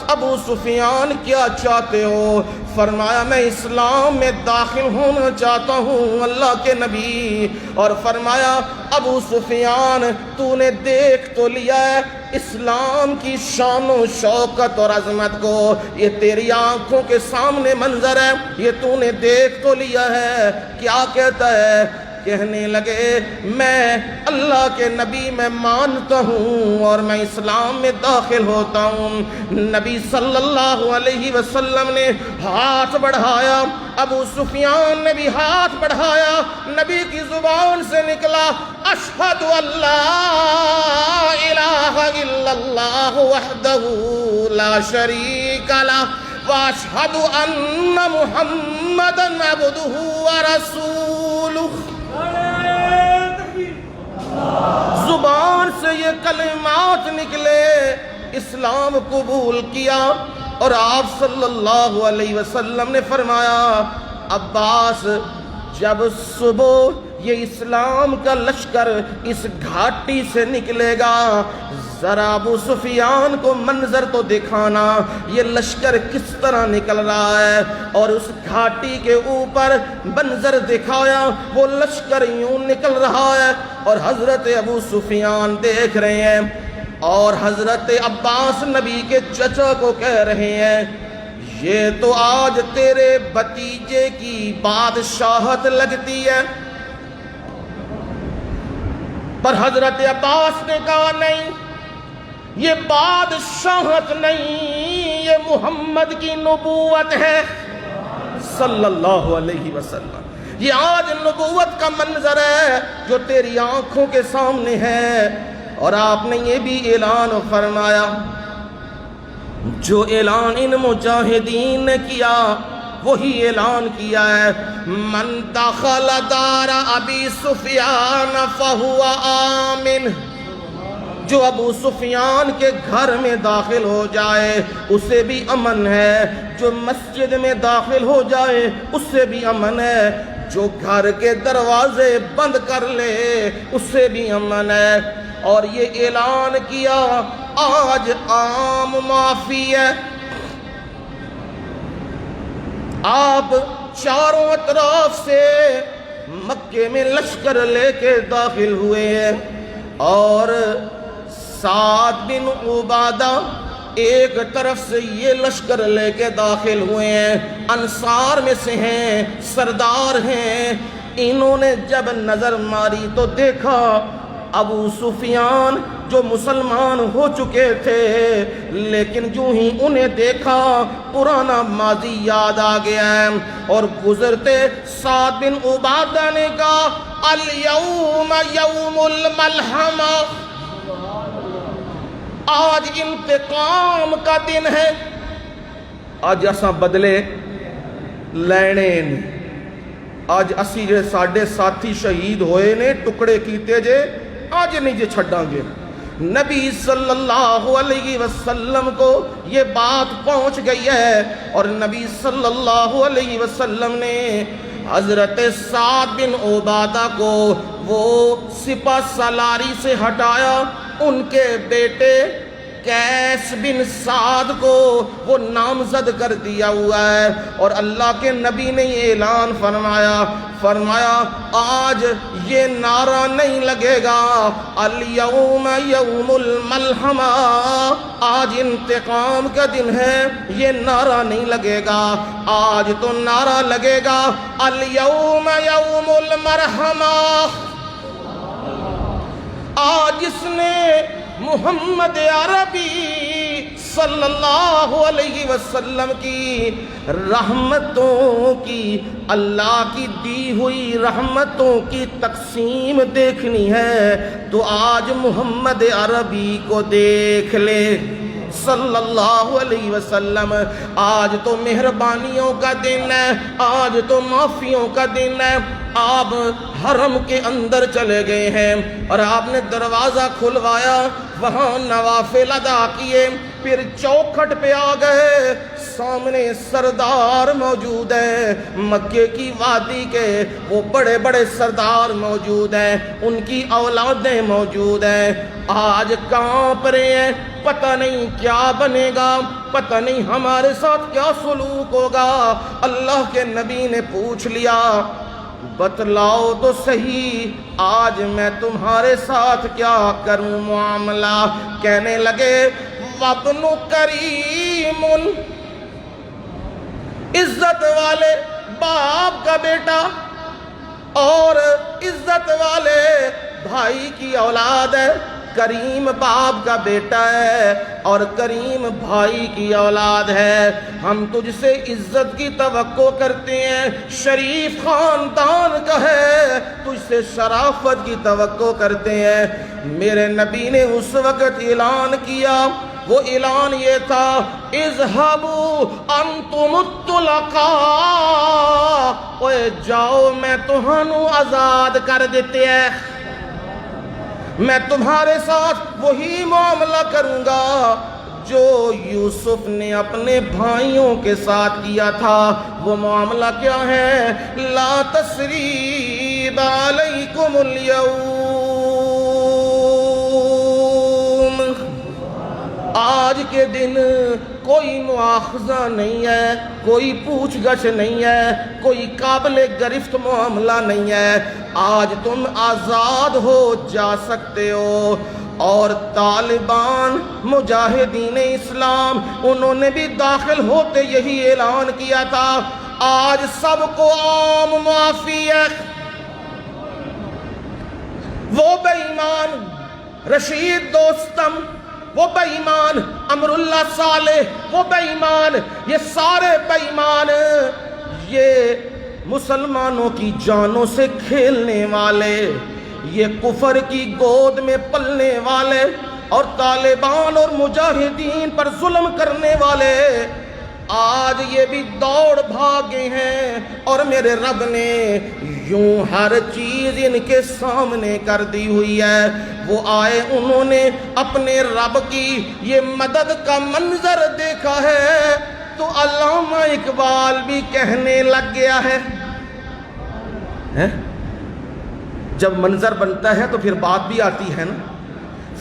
ابو سفیان کیا چاہتے ہو؟ فرمایا میں اسلام میں داخل ہونا چاہتا ہوں اللہ کے نبی۔ اور فرمایا ابو سفیان تو نے دیکھ تو لیا ہے اسلام کی شان و شوکت اور عظمت کو، یہ تیری آنکھوں کے سامنے منظر ہے، یہ تو نے دیکھ تو لیا ہے۔ کیا کہتا ہے؟ کہنے لگے میں اللہ کے نبی میں مانتا ہوں اور میں اسلام میں داخل ہوتا ہوں۔ نبی صلی اللہ علیہ وسلم نے ہاتھ بڑھایا، ابو سفیان نے بھی ہاتھ بڑھایا، نبی کی زبان سے نکلا اشہد ان لا الہ الا اللہ وحدہ لا شریک لہ واشہد ان محمدا عبدہ ورسولہ۔ زبان سے یہ کلمات نکلے، اسلام قبول کیا۔ اور آپ صلی اللہ علیہ وسلم نے فرمایا عباس جب صبح یہ اسلام کا لشکر اس گھاٹی سے نکلے گا، ذرا ابو سفیان کو منظر تو دکھانا یہ لشکر کس طرح نکل رہا ہے۔ اور اس گھاٹی کے اوپر منظر دکھایا، وہ لشکر یوں نکل رہا ہے اور حضرت ابو سفیان دیکھ رہے ہیں۔ اور حضرت عباس نبی کے چچا کو کہہ رہے ہیں یہ تو آج تیرے بھتیجے کی بادشاہت لگتی ہے۔ پر حضرت عباس نے کہا نہیں، یہ بادشاہت نہیں، یہ محمد کی نبوت ہے صلی اللہ علیہ وسلم۔ یہ آج نبوت کا منظر ہے جو تیری آنکھوں کے سامنے ہے۔ اور آپ نے یہ بھی اعلان فرمایا، جو اعلان ان مجاہدین نے کیا وہی اعلان کیا ہے، من دخل دار ابی سفیان فہو آمن، جو ابو سفیان کے گھر میں داخل ہو جائے اسے بھی امن ہے، جو مسجد میں داخل ہو جائے اس سے بھی امن ہے، جو گھر کے دروازے بند کر لے اس سے بھی امن ہے۔ اور یہ اعلان کیا آج عام معافی ہے۔ آپ چاروں اطراف سے مکے میں لشکر لے کے داخل ہوئے ہیں، اور سعد بن عبادہ ایک طرف سے یہ لشکر لے کے داخل ہوئے ہیں، انصار میں سے ہیں، سردار ہیں۔ انہوں نے جب نظر ماری تو دیکھا ابو سفیان جو مسلمان ہو چکے تھے، لیکن جو ہی انہیں دیکھا پرانا ماضی یاد آ گیا ہے۔ اور گزرتے سعد بن عبادہ نے کہا الیوم یوم الملحمہ، آج انتقام کا دن ہے، آج اساں بدلے لینے نے، آج اسی جے ساڈے ساتھی شہید ہوئے نے ٹکڑے کیتے جے آج نہیں جے چھڑاں گے۔ نبی صلی اللہ علیہ وسلم کو یہ بات پہنچ گئی ہے، اور نبی صلی اللہ علیہ وسلم نے حضرت سعد بن عبادہ کو وہ سپہ سالاری سے ہٹایا، ان کے بیٹے قیس بن سعد کو وہ نامزد کر دیا ہوا ہے۔ اور اللہ کے نبی نے یہ اعلان فرمایا آج یہ نعرہ نہیں لگے گا الیوم یوم الملحمہ، آج انتقام کا دن ہے، یہ نعرہ نہیں لگے گا، آج تو نعرہ لگے گا الیوم یوم المرحمہ۔ آج جس نے محمد عربی صلی اللہ علیہ وسلم کی رحمتوں کی، اللہ کی دی ہوئی رحمتوں کی تقسیم دیکھنی ہے تو آج محمد عربی کو دیکھ لے صلی اللہ علیہ وسلم۔ آج تو مہربانیوں کا دن ہے، آج تو معافیوں کا دن ہے۔ آپ حرم کے اندر چلے گئے ہیں اور آپ نے دروازہ کھلوایا، وہاں نوافل ادا کیے، پھر چوکھٹ پہ آ گئے، سامنے سردار موجود ہیں، مکے کی وادی کے وہ بڑے بڑے سردار موجود ہیں، ان کی اولادیں موجود ہیں، آج کانپ رہے ہیں، پتہ نہیں کیا بنے گا، پتہ نہیں ہمارے ساتھ کیا سلوک ہوگا۔ اللہ کے نبی نے پوچھ لیا، بتلاؤ تو صحیح آج میں تمہارے ساتھ کیا کروں معاملہ؟ کہنے لگے وابن کریم، عزت والے باپ کا بیٹا اور عزت والے بھائی کی اولاد ہے، کریم باپ کا بیٹا ہے اور کریم بھائی کی اولاد ہے، ہم تجھ سے عزت کی توقع کرتے ہیں، شریف خاندان کا ہے، تجھ سے شرافت کی توقع کرتے ہیں۔ میرے نبی نے اس وقت اعلان کیا، وہ اعلان یہ تھا، اذهبوا انتم الطلقاء، اوے جاؤ میں تمہانوں آزاد کر دیتے ہیں، میں تمہارے ساتھ وہی معاملہ کروں گا جو یوسف نے اپنے بھائیوں کے ساتھ کیا تھا۔ وہ معاملہ کیا ہے؟ لا تثریب علیکم اليوم، آج کے دن کوئی مواخذہ نہیں ہے، کوئی پوچھ گچھ نہیں ہے، کوئی قابل گرفت معاملہ نہیں ہے، آج تم آزاد ہو جا سکتے ہو۔ اور طالبان مجاہدین اسلام انہوں نے بھی داخل ہوتے یہی اعلان کیا تھا، آج سب کو عام معافی ہے۔ وہ بے ایمان رشید دوستم، وہ بے ایمان امر اللہ صالح، وہ بے ایمان، یہ سارے بے ایمان، یہ مسلمانوں کی جانوں سے کھیلنے والے، یہ کفر کی گود میں پلنے والے اور طالبان اور مجاہدین پر ظلم کرنے والے آج یہ بھی دوڑ بھاگے ہیں، اور میرے رب نے یوں ہر چیز ان کے سامنے کر دی ہوئی ہے۔ وہ آئے، انہوں نے اپنے رب کی یہ مدد کا منظر دیکھا ہے تو علامہ اقبال بھی کہنے لگ گیا ہے، جب منظر بنتا ہے تو پھر بات بھی آتی ہے نا،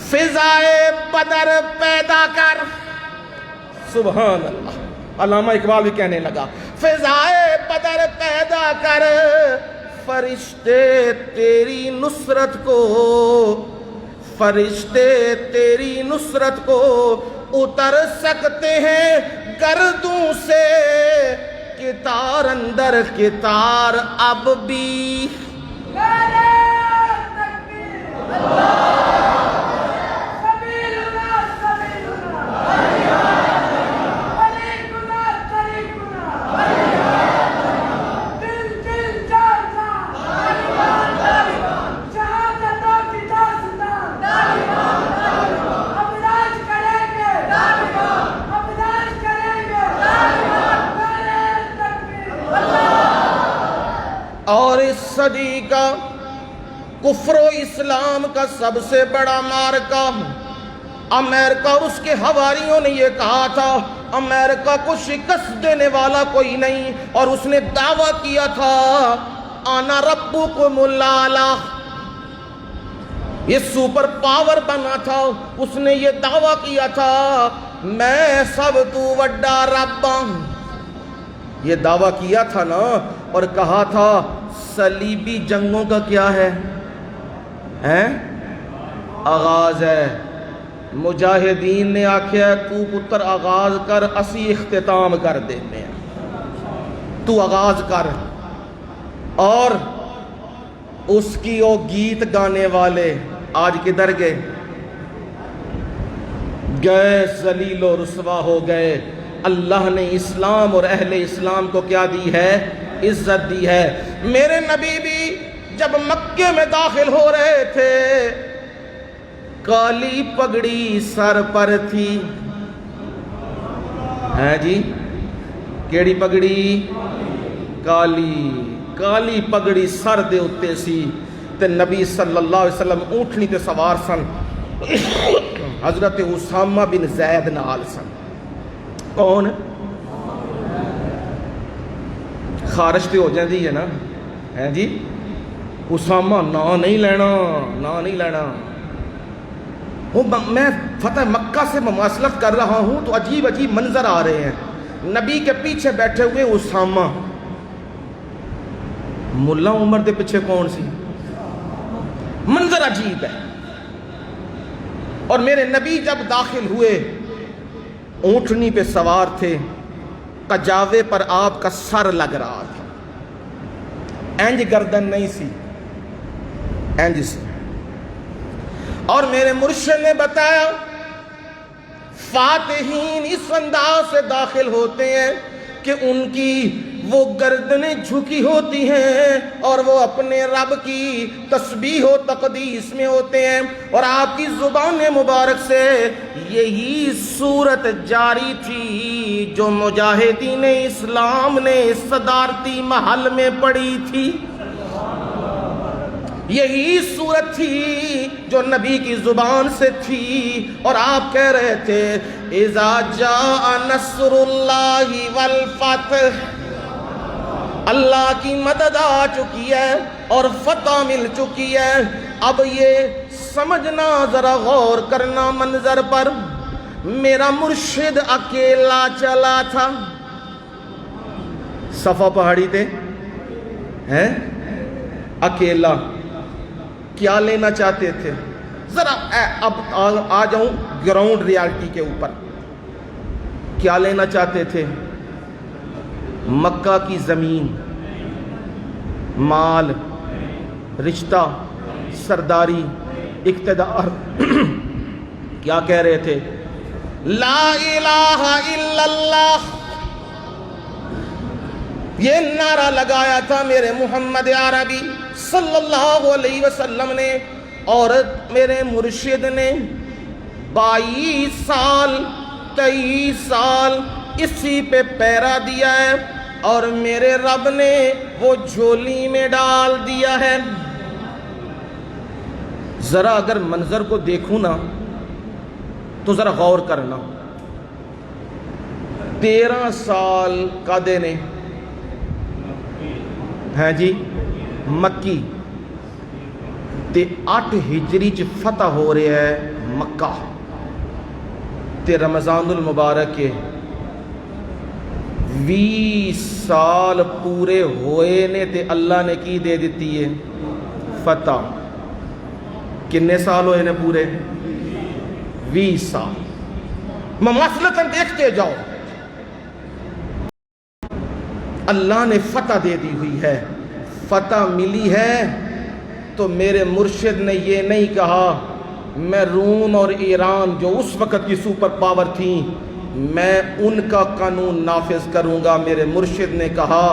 فضائے بدر پیدا کر، سبحان اللہ، علامہ اقبال بھی کہنے لگا، فضائے بدر پیدا کر، فرشتے تیری نصرت کو، فرشتے تیری نصرت کو اتر سکتے ہیں گردوں سے، کتار اندر کتار اب بھی، اور اس صدی کا کفر و اسلام کا سب سے بڑا معرکہ، امریکہ اور اس کے حواریوں نے یہ کہا تھا امریکہ کو شکست دینے والا کوئی نہیں، اور اس نے دعویٰ کیا تھا انا ربکم الاعلی، یہ سپر پاور بنا تھا، اس نے یہ دعویٰ کیا تھا میں سب تو وڈا رب ہوں، یہ دعویٰ کیا تھا نا، اور کہا تھا صلیبی جنگوں کا کیا ہے آغاز ہے، مجاہدین نے آکھیا تو پتر آغاز کر، اسی اختتام کر دیتے ہیں، تو آغاز کر۔ اور اس کی وہ گیت گانے والے آج کدھر گئے؟ گئے ذلیل و رسوا ہو گئے۔ اللہ نے اسلام اور اہل اسلام کو کیا دی ہے؟ عزت دی ہے۔ میرے نبی بھی جب مکے میں داخل ہو رہے تھے کالی پگڑی سر پر تھی، ہے جی کیڑی پگڑی؟ کالی پگڑی سر دے اتے سی، تے نبی صلی اللہ علیہ وسلم اونٹنی تے سوار سن، حضرت اسامہ بن زید نال سن۔ کون؟ خارش تو ہو جاتی ہے نا، ہے جی، اسامہ نا نہیں لینا وہ میں فتح مکہ سے مماثلت کر رہا ہوں تو عجیب عجیب منظر آ رہے ہیں۔ نبی کے پیچھے بیٹھے ہوئے اسامہ، ملا عمر دے پیچھے کون سی؟ منظر عجیب ہے۔ اور میرے نبی جب داخل ہوئے اونٹنی پہ سوار تھے، کجاوے پر آپ کا سر لگ رہا تھا، اینج گردن نہیں سی، اینج سی۔ اور میرے مرشد نے بتایا فاتحین اس انداز سے داخل ہوتے ہیں کہ ان کی وہ گردنیں جھکی ہوتی ہیں اور وہ اپنے رب کی تسبیح و تقدیس میں ہوتے ہیں، اور آپ کی زبان مبارک سے یہی صورت جاری تھی جو مجاہدین اسلام نے صدارتی محل میں پڑھی تھی، یہی صورت تھی جو نبی کی زبان سے تھی، اور آپ کہہ رہے تھے اذا جاء نصر اللہ والفتح، اللہ کی مدد آ چکی ہے اور فتح مل چکی ہے۔ اب یہ سمجھنا، ذرا غور کرنا منظر پر، میرا مرشد اکیلا چلا تھا، صفا پہاڑی تے ہیں اکیلا، کیا لینا چاہتے تھے؟ ذرا اب آ جاؤں گراؤنڈ ریالٹی کے اوپر، کیا لینا چاہتے تھے؟ مکہ کی زمین، مال، رشتہ، سرداری، اقتدار۔ کیا کہہ رہے تھے؟ لا الہ الا اللہ، یہ نعرہ لگایا تھا میرے محمد عربی صلی اللہ علیہ وسلم نے، اور میرے مرشد نے 22 سال 23 سال اسی پہ پیرا دیا ہے، اور میرے رب نے وہ جھولی میں ڈال دیا ہے۔ ذرا اگر منظر کو دیکھوں نا تو ذرا غور کرنا، 13 سال قادے نے ہیں جی مکی تے 8 ہجری چ فتح ہو رہا ہے مکہ تے رمضان المبارک کے 20 سال پورے ہوئے نے تے اللہ نے کی دے دیتی ہے فتح۔ کنے سال ہوئے نے پورے؟ 20 سال۔ مماثلتاً دیکھتے جاؤ، اللہ نے فتح دے دی ہوئی ہے، فتح ملی ہے تو میرے مرشد نے یہ نہیں کہا میں روم اور ایران جو اس وقت کی سپر پاور تھیں میں ان کا قانون نافذ کروں گا۔ میرے مرشد نے کہا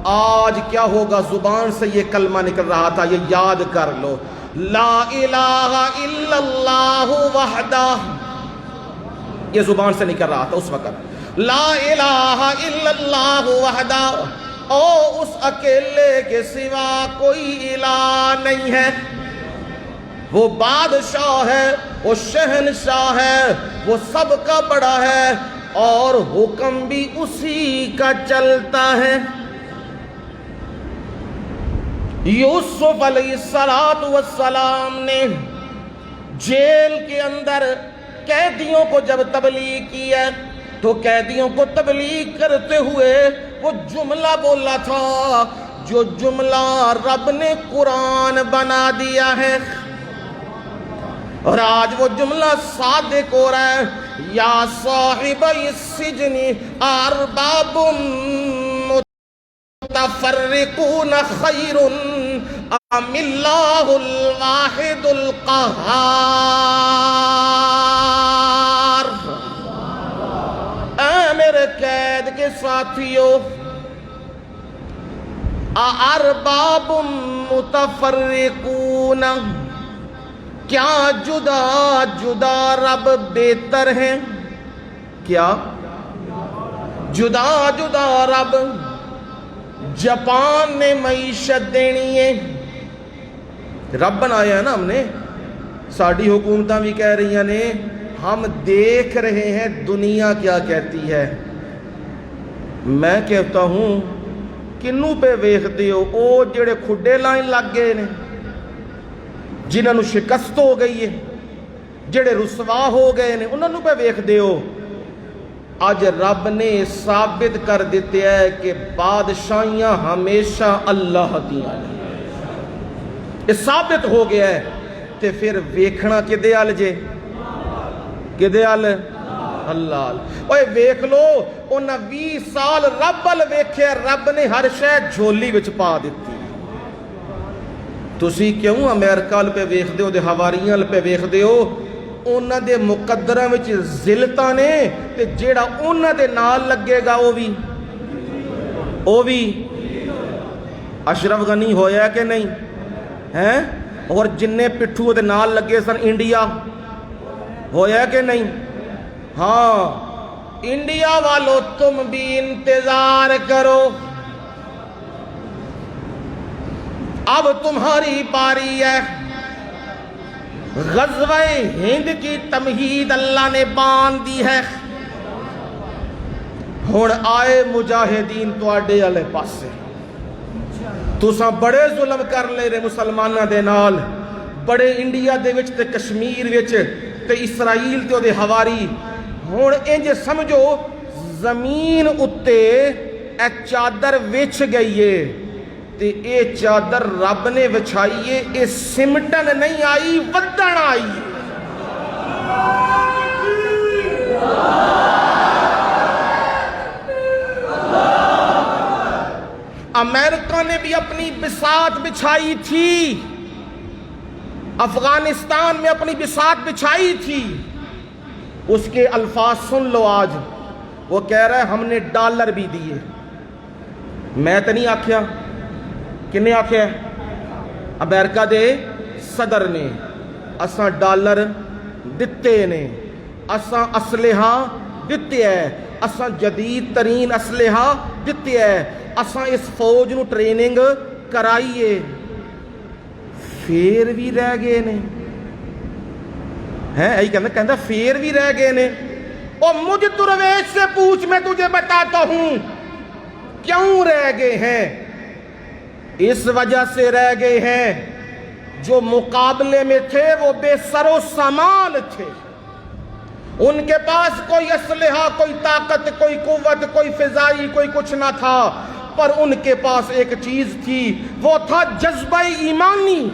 آج کیا ہوگا، زبان سے یہ کلمہ نکل رہا تھا، یہ یاد کر لو، لا الہ الا اللہ وحدہ، یہ زبان سے نکل رہا تھا اس وقت، لا الہ الا اللہ وحدہ، او اس اکیلے کے سوا کوئی الہ نہیں ہے، وہ بادشاہ ہے، وہ شہنشاہ ہے، وہ سب کا بڑا ہے، اور حکم بھی اسی کا چلتا ہے۔ یوسف علیہ السلام نے جیل کے اندر قیدیوں کو جب تبلیغ کی ہے تو قیدیوں کو تبلیغ کرتے ہوئے وہ جملہ بولا تھا جو جملہ رب نے قرآن بنا دیا ہے، اور آج وہ جملہ صادق ہو رہا ہے، یا صاحب السجن ارباب متفرقون خیر ام اللہ الواحد القہار، اے میرے قید کے ساتھیوں، ارباب متفرقون، کیا جدا جدا رب بہتر ہیں؟ کیا جدا جدا رب؟ جاپان نے معیشت دینی ہے، رب بنایا ہے نا ہم نے، ساڑی حکومتاں بھی کہہ رہی ہیں ہم دیکھ رہے ہیں دنیا کیا کہتی ہے۔ میں کہتا ہوں کنوں پہ ویکھدے ہو؟ او جڑے کھڈے لائن لگ گئے نے، جنہاں نو شکست ہو گئی ہے، جڑے رسوا ہو گئے نے، انہاں نو پہ ویکھدے ہو؟ اج رب نے ثابت کر دیتے ہے کہ بادشاہیاں ہمیشہ اللہ دیاں نے، یہ ثابت ہو گیا ہے۔ تے پھر ویکھنا کدے ال جے؟ کدے ال؟ اللہ ال۔ اوے ویکھ لو، انہاں 20 سال رب ال ویکھے، رب نے ہر شے جھولی وچ پا دتی۔ تسی کیوں امریکہ ال پہ ویکھدے ہو، دے حواریاں ال پہ ویکھدے ہو؟ انہاں دے مقدراں وچ ذلتاں نے، تے جیڑا انہاں دے نال لگے گا او بھی اشرف غنی ہویا کہ نہیں ہیں؟ اور جننے پٹھو دے نال لگے سن انڈیا ہویا کہ نہیں؟ ہاں، انڈیا والو تم بھی انتظار کرو، اب تمہاری باری ہے۔ غزوہ ہند کی تمہید اللہ نے باندھ دی ہے، ہن آئے مجاہدین تواڈے والے پاسے۔ تساں بڑے ظلم کر لے رہے مسلماناں دے نال، بڑے انڈیا دے وچ تے کشمیر وچ تے اسرائیل تے او دے حواری۔ ہن انج سمجھو زمین اتے اے چادر وچھ گئی ہے، تے اے چادر رب نے وچھائی ہے، اے سمٹن نہیں آئی، ودن آئی ہے۔ امریکہ نے بھی اپنی بساط بچھائی تھی، افغانستان میں اپنی بساط بچھائی تھی۔ اس کے الفاظ سن لو آج، وہ کہہ رہا ہے ہم نے ڈالر بھی دیے۔ میں تو نہیں آکھیا، کنے آکھیا؟ امریکہ دے صدر نے۔ اساں ڈالر دتے نے، اساں اسلحہ دتے ہے، اساں جدید ترین اسلحہ دتے ہے، اساں اس فوج نو ٹریننگ کرائیے، پھر بھی رہ گئے نے ہیں؟ ایہی کہنا پھر بھی رہ گئے نے۔ اور مجھ درویش سے پوچھ، میں تجھے بتاتا ہوں کیوں رہ گئے ہیں۔ اس وجہ سے رہ گئے ہیں جو مقابلے میں تھے وہ بے سر و سامان تھے، ان کے پاس کوئی اسلحہ، کوئی طاقت، کوئی قوت، کوئی فضائی، کوئی کچھ نہ تھا، پر ان کے پاس ایک چیز تھی، وہ تھا جذبہ ایمانی۔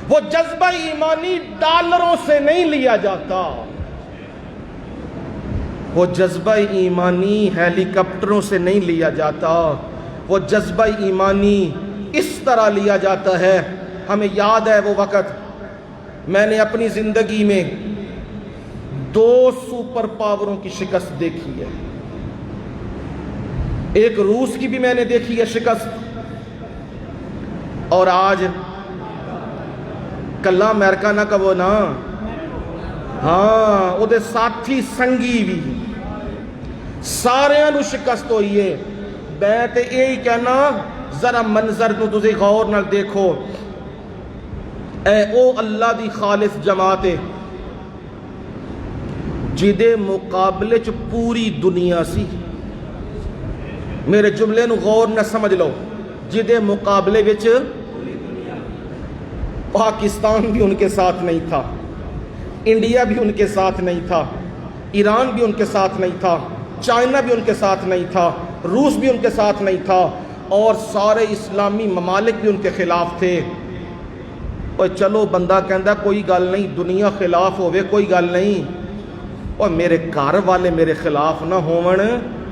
وہ جذبہ ایمانی ڈالروں سے نہیں لیا جاتا، وہ جذبہ ایمانی ہیلی کاپٹروں سے نہیں لیا جاتا، وہ جذبہ ایمانی اس طرح لیا جاتا ہے۔ ہمیں یاد ہے وہ وقت، میں نے اپنی زندگی میں 2 سپر پاوروں کی شکست دیکھی ہے۔ ایک روس کی بھی میں نے دیکھی ہے شکست، اور آج کلا امریکہ نہ کہو نا، ہاں وہ دے ساتھی سنگی بھی سارے نو شکست ہوئی ہے۔ میں تے یہی کہنا، ذرا منظر نو تسی غور نال دیکھو، اے او اللہ دی خالص جماعت ہے جدے مقابلے چ پوری دنیا سی۔ میرے جملے نو غور نہ سمجھ لو، جدے مقابلے وچ پاکستان بھی ان کے ساتھ نہیں تھا، انڈیا بھی ان کے ساتھ نہیں تھا، ایران بھی ان کے ساتھ نہیں تھا، چائنا بھی ان کے ساتھ نہیں تھا، روس بھی ان کے ساتھ نہیں تھا، اور سارے اسلامی ممالک بھی ان کے خلاف تھے۔ اور چلو بندہ کہندا کوئی گل نہیں، دنیا خلاف ہوئے کوئی گل نہیں، اور میرے گھر والے میرے خلاف نہ ہون،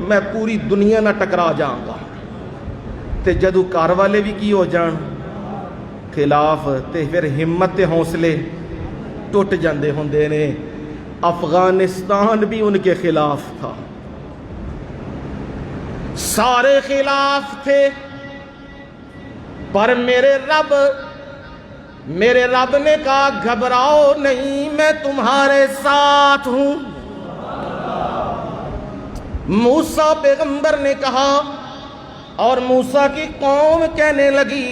میں پوری دنیا نہ ٹکرا جاؤں گا۔ تے جدو گھر والے بھی کی ہو جان خلاف، تے پھر ہمت تے حوصلے ٹوٹ جاندے ہوندے نے۔ افغانستان بھی ان کے خلاف تھا، سارے خلاف تھے، پر میرے رب نے کہا گھبراؤ نہیں، میں تمہارے ساتھ ہوں۔ موسیٰ پیغمبر نے کہا، اور موسیٰ کی قوم کہنے لگی،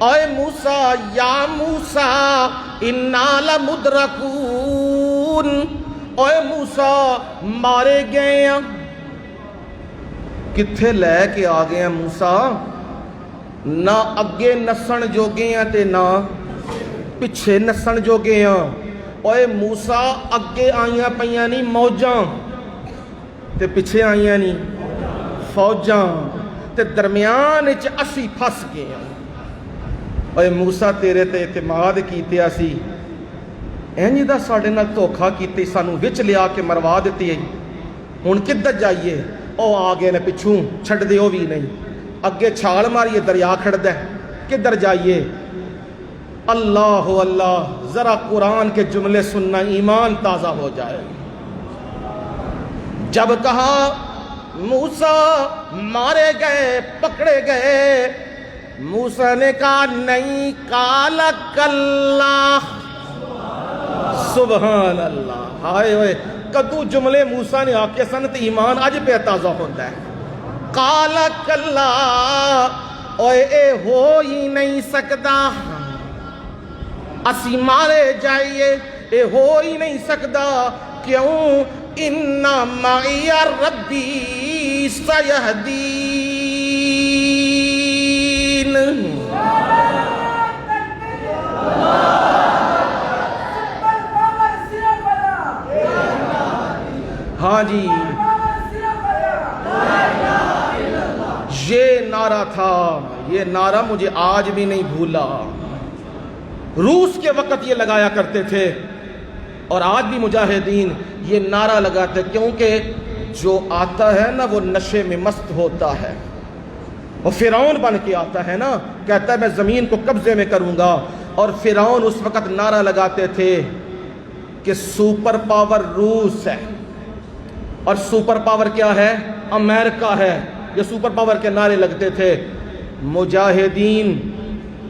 اے موسیٰ، یا موسیٰ انا لمدرکون، اے موسیٰ مارے گئے ہیں، کتھے لے کے آ گئے ہیں موسیٰ؟ نہ اگے نسن جوگے ہیں تے نہ پچھے نسن جوگے ہیں۔ اوے موسیٰ اگے آئیاں پئیاں نہیں موجاں تے پچھے آئیاں نہیں فوجاں تے درمیان اچ اسی پھس گئے ہیں۔ اوے موسیٰ تیرے تے اعتماد کیتے اسی اینجی دا ساڈے نال دھوکھا کیتے سانو وچ لیا کے مروا دیتی ہے، ہن کدھر جائیے؟ او آ گئے نے پچھوں چھڈ دے او بھی نہیں، اگے چھال ماریے دریا کھڑدا ہے، کدھر جائیے؟ اللہ اللہ، ذرا قرآن کے جملے سننا ایمان تازہ ہو جائے۔ جب کہا موسیٰ مارے گئے پکڑے گئے، موسیٰ نے کہا نہیں، قال کلا، سبحان اللہ، ہائے ہوئے کدو جملے موسیٰ نے آکے سن تے ایمان اج پہ تازہ ہوتا ہے۔ قال کلا، اوے اے ہو ہی نہیں سکتا، اسی مارے جائیے، اے ہو ہی نہیں سکتا، کیوں؟ ان معی ربی سیہدین۔ ہاں جی، یہ نعرہ تھا، یہ نعرہ مجھے آج بھی نہیں بھولا۔ روس کے وقت یہ لگایا کرتے تھے اور آج بھی مجاہدین یہ نعرہ لگاتے، کیونکہ جو آتا ہے نا وہ نشے میں مست ہوتا ہے، وہ فرعون بن کے آتا ہے نا، کہتا ہے میں زمین کو قبضے میں کروں گا۔ اور فرعون اس وقت نعرہ لگاتے تھے کہ سپر پاور روس ہے اور سپر پاور کیا ہے؟ امریکہ ہے۔ یہ سپر پاور کے نعرے لگتے تھے۔ مجاہدین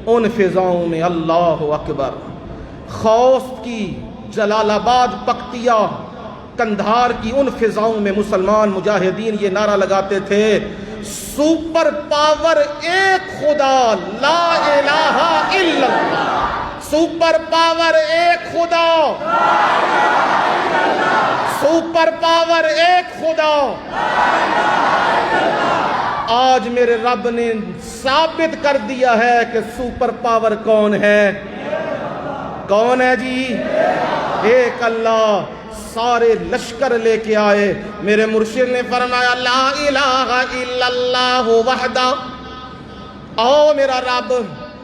ان فضاؤں میں، اللہ اکبر، خوست کی، جلال آباد، پکتیا، کندھار کی ان فضاؤں میں مسلمان مجاہدین یہ نعرہ لگاتے تھے، سپر پاور ایک خدا، لا الہ الا اللہ، سپر پاور ایک خدا، سپر پاور ایک خدا۔ آج میرے رب نے ثابت کر دیا ہے کہ سپر پاور کون ہے؟ کون ہے جی؟ ایک اللہ۔ سارے لشکر لے کے آئے، میرے مرشد نے فرمایا لا الہ الا اللہ وحدہ، آؤ میرا رب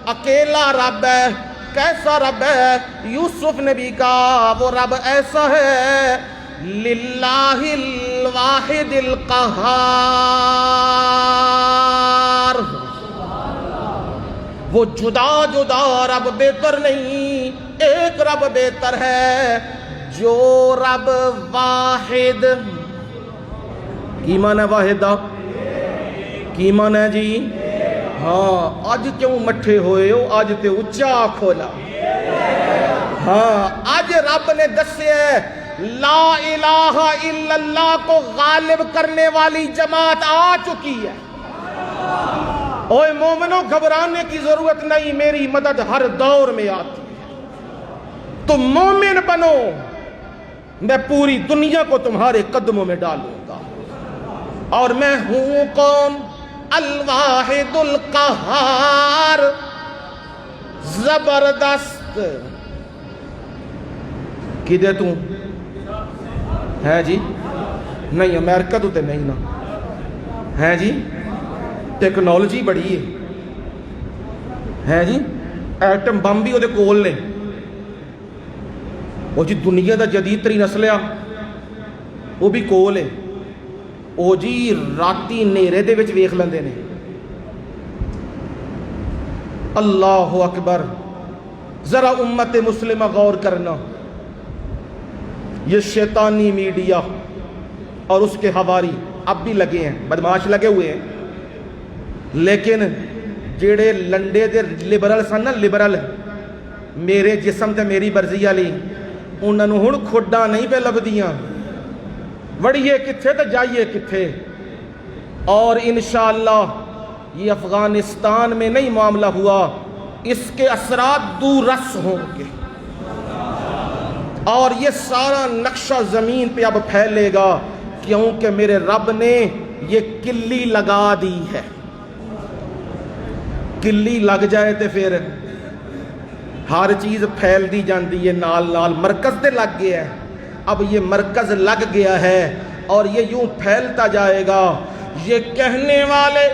اکیلا رب ہے۔ کیسا رب ہے؟ یوسف نبی کا وہ رب ایسا ہے، للہ الواحد القہار، وہ جدا جدا رب بہتر نہیں، ایک رب بہتر ہے، جو رب واحد۔ کی معنی ہے واحد؟ کی معنی ہے جی؟ ہاں، آج کیوں مٹھے ہوئے ہو؟ آج تے اچھا کھولا۔ ہاں، آج رب نے دسے لا الہ الا اللہ کو غالب کرنے والی جماعت آ چکی ہے۔ اوے مومنوں، گھبرانے کی ضرورت نہیں، میری مدد ہر دور میں آتی ہے۔ تم مومن بنو، میں پوری دنیا کو تمہارے قدموں میں ڈالوں گا۔ اور میں ہوں کون؟ الواحد القہار، زبردست۔ کدے توں ہے جی؟ نہیں، امریکہ تو تے نہیں نا ہے جی؟ ٹیکنالوجی بڑی ہے جی، ایٹم بم بھی وہ کول نے، وہ جی دنیا دا جدید ترین اسلحہ وہ بھی کول ہے، وہ جی راتی نیرے دے وچ ویکھ لیندے نے۔ اللہ اکبر۔ ذرا امت مسلمہ غور کرنا، یہ شیطانی میڈیا اور اس کے حواری اب بھی لگے ہیں، بدماش لگے ہوئے ہیں، لیکن جڑے لنڈے دے لبرل سن نا، لبرل، میرے جسم تے میری مرضی والی، انہاں نوں ہن کھڈاں نہیں پہ لبدیاں، وڑیے کتھے تے جائیے کتھے۔ اور انشاءاللہ یہ افغانستان میں نہیں معاملہ ہوا، اس کے اثرات دور رس ہوں گے، اور یہ سارا نقشہ زمین پہ اب پھیلے گا، کیونکہ میرے رب نے یہ کلی لگا دی ہے. کلی لگ جائے تو پھر ہر چیز پھیل دی جاندی ہے نال نال. مرکز تے لگ گیا ہے, اب یہ مرکز لگ گیا ہے اور یہ یوں پھیلتا جائے گا. یہ کہنے والے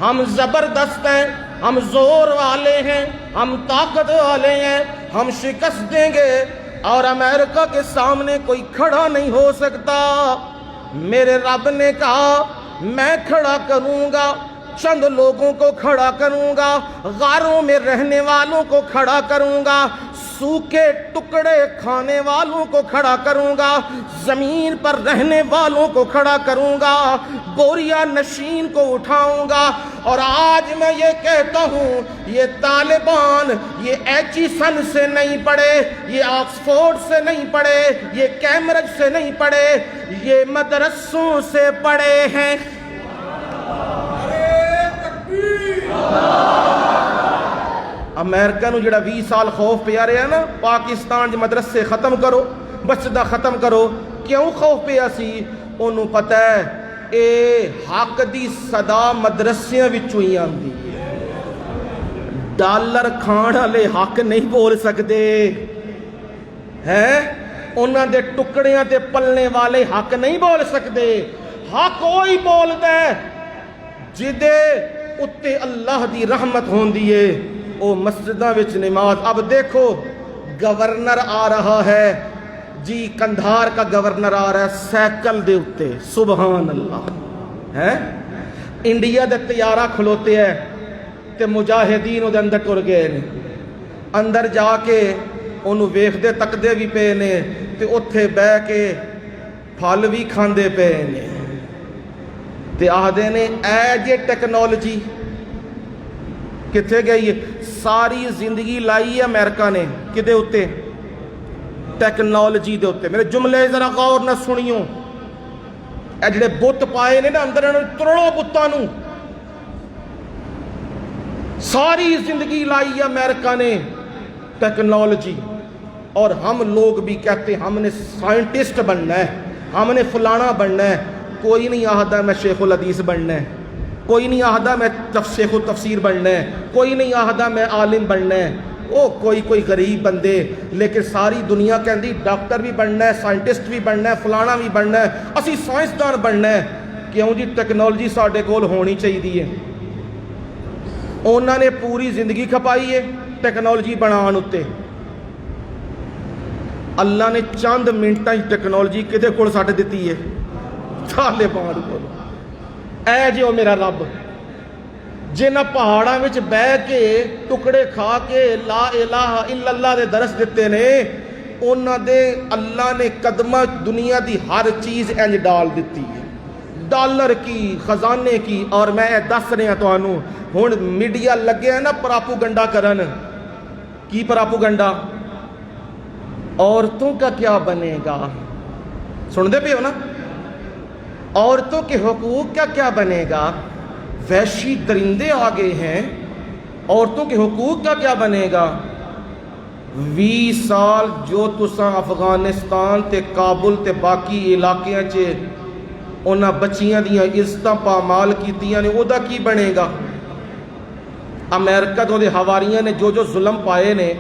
ہم زبردست ہیں, ہم زور والے ہیں, ہم طاقت والے ہیں, ہم شکست دیں گے اور امریکہ کے سامنے کوئی کھڑا نہیں ہو سکتا. میرے رب نے کہا میں کھڑا کروں گا, چند لوگوں کو کھڑا کروں گا, غاروں میں رہنے والوں کو کھڑا کروں گا, سوکھے ٹکڑے کھانے والوں کو کھڑا کروں گا, زمین پر رہنے والوں کو کھڑا کروں گا, بوریا نشین کو اٹھاؤں گا. اور آج میں یہ کہتا ہوں, یہ طالبان یہ ایچیسن سے نہیں پڑھے, یہ آکسفورڈ سے نہیں پڑھے, یہ کیمبرج سے نہیں پڑھے, یہ مدرسوں سے پڑھے ہیں. امریکہ نو جڑا 20 سال خوف پیا رہا نا, پاکستان دے مدرسے ختم کرو, مسجداں ختم کرو. کیوں خوف پیا سی؟ انہوں پتہ ہے اے حق دی صدا مدرسیاں وچوں ہی آندی ہے. ڈالر کھان والے حق نہیں بول سکتے ہیں, انہاں دے ٹکڑیاں تے پلنے والے حق نہیں بول سکتے. حق وہی بولدا ہے جدے اتے اللہ دی رحمت ہوندی ہے, او مسجداں وچ نماز. اب دیکھو گورنر آ رہا ہے جی, کندھار کا گورنر آ رہا ہے سائیکل دے اتے, سبحان اللہ ہے. انڈیا دے طیارہ کھلوتے ہیں تے مجاہدین او دے اندر ٹر گئے نے, اندر جا کے انہوں ویکھدے تکدے بھی پے نے تے اوتھے بہ کے پھل بھی کھاندے پے نے تے آہدے نے اے جے ٹیکنالوجی کتھے گئی ہے. ساری زندگی لائی ہے امریکہ نے کدے اتے, ٹیکنالوجی دے اتے. میرے جملے ذرا غور نہ سنیوں, اے جڑے بت پائے نے نا اندر ترڑو بتاں نو, ساری زندگی لائی ہے امریکہ نے ٹیکنالوجی. اور ہم لوگ بھی کہتے ہیں ہم نے سائنٹسٹ بننا ہے, ہم نے فلانا بننا ہے. کوئی نہیں آہدا میں شیخ الحدیث بننا ہے, کوئی نہیں آہدا میں شیخ التفسیر بننا ہے, کوئی نہیں آہدا میں عالم بننا ہے. او کوئی غریب بندے, لیکن ساری دنیا کہندی ڈاکٹر بھی بننا ہے, سائنٹسٹ بھی بننا ہے, فلانا بھی بننا ہے, اسی سائنسدان بننا ہے. کیوں جی ٹیکنالوجی ساڈے کول ہونی چاہیے. انہوں نے پوری زندگی کھپائی ہے ٹیکنالوجی بنان اتے. اللہ نے چند منٹاں ٹیکنالوجی کدے کول سٹ دتی ہے, طالبان کول. اے جی او میرا رب جنہ پہاڑاں وچ بہ کے ٹکڑے کھا کے لا الہ الا اللہ دے درس دیتے نے, انہاں دے اللہ نے قدمہ دنیا دی ہر چیز انج ڈال دیتی ہے, ڈالر کی, خزانے کی. اور میں دس رہا تانوں, ہن میڈیا لگے نا پراپوگنڈا کرن. کی پراپوگنڈا؟ عورتوں کا کیا بنے گا, سن دے پے ہو نا, عورتوں کے حقوق کا کیا بنے گا. وحشی درندے آگے ہیں, عورتوں کے حقوق کا کیا بنے گا. 20 سال جو تساں افغانستان تے کابل تے باقی علاقیاں چے انہاں بچیاں دیاں عزتاں پامال کیتیاں نے, او دا کی بنے گا. امریکہ دے حواریاں نے جو ظلم پائے نے,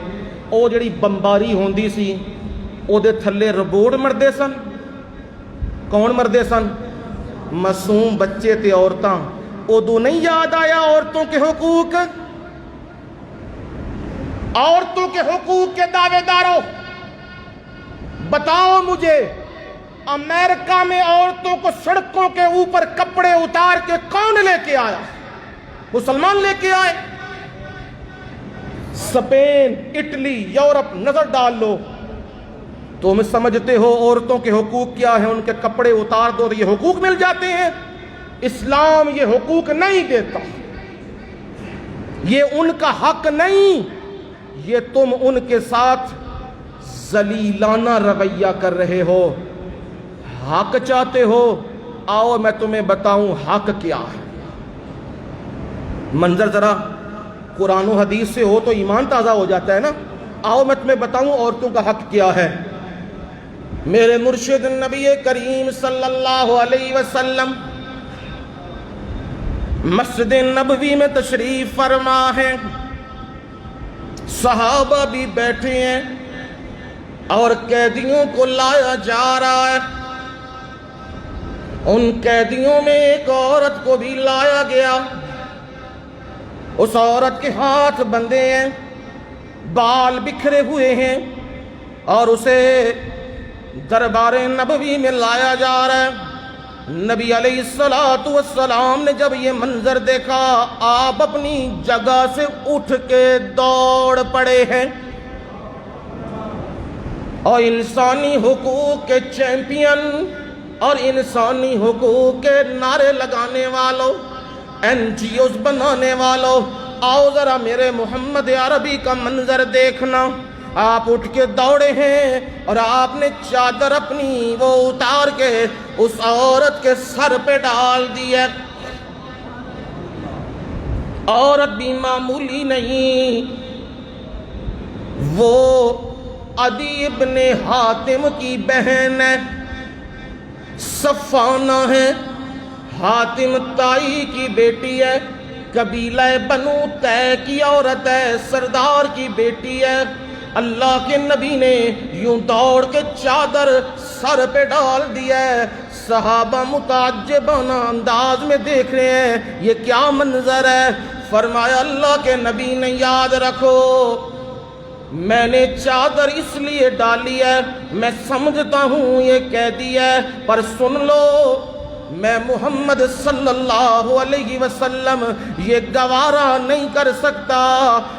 او جڑی بمباری ہوندی سی او دے تھلے ربوڑ مردے سن. کون مردے سن؟ معصوم بچے تے عورتاں. ادو نہیں یاد آیا عورتوں کے حقوق؟ عورتوں کے حقوق کے دعوے داروں بتاؤ مجھے, امریکہ میں عورتوں کو سڑکوں کے اوپر کپڑے اتار کے کون لے کے آیا؟ مسلمان لے کے آئے. اسپین, اٹلی, یورپ نظر ڈال لو, تم سمجھتے ہو عورتوں کے حقوق کیا ہیں؟ ان کے کپڑے اتار دو تو یہ حقوق مل جاتے ہیں. اسلام یہ حقوق نہیں دیتا, یہ ان کا حق نہیں. یہ تم ان کے ساتھ ذلیلانہ رویہ کر رہے ہو. حق چاہتے ہو, آؤ میں تمہیں بتاؤں حق کیا ہے. منظر ذرا قرآن و حدیث سے ہو تو ایمان تازہ ہو جاتا ہے نا. آؤ میں تمہیں بتاؤں عورتوں کا حق کیا ہے. میرے مرشد نبی کریم صلی اللہ علیہ وسلم مسجد نبوی میں تشریف فرما ہے، صحابہ بھی بیٹھے ہیں اور قیدیوں کو لایا جا رہا ہے۔ ان قیدیوں میں ایک عورت کو بھی لایا گیا۔ اس عورت کے ہاتھ بندھے ہیں، بال بکھرے ہوئے ہیں، اور اسے دربار نبوی میں لایا جا رہا ہے۔ نبی علیہ السلام نے جب یہ منظر دیکھا، آپ اپنی جگہ سے اٹھ کے دوڑ پڑے ہیں، اور انسانی حقوق کے چیمپئن اور انسانی حقوق کے نعرے لگانے والوں، NGOs بنانے والوں، آؤ ذرا میرے محمد عربی کا منظر دیکھنا۔ آپ اٹھ کے دوڑے ہیں اور آپ نے چادر اپنی وہ اتار کے اس عورت کے سر پہ ڈال دی ہے۔ عورت بھی معمولی نہیں، وہ عدی ابن حاتم کی بہن ہے، صفانہ ہے، حاتم تائی کی بیٹی ہے، قبیلہ بنو طے کی عورت ہے، سردار کی بیٹی ہے۔ اللہ کے نبی نے یوں دوڑ کے چادر سر پہ ڈال دیا ہے۔ صحابہ متعجبانہ انداز میں دیکھ رہے ہیں، یہ کیا منظر ہے؟ فرمایا اللہ کے نبی نے، یاد رکھو میں نے چادر اس لیے ڈالی ہے، میں سمجھتا ہوں یہ قیدی ہے، پر سن لو میں محمد صلی اللہ علیہ وسلم یہ گوارا نہیں کر سکتا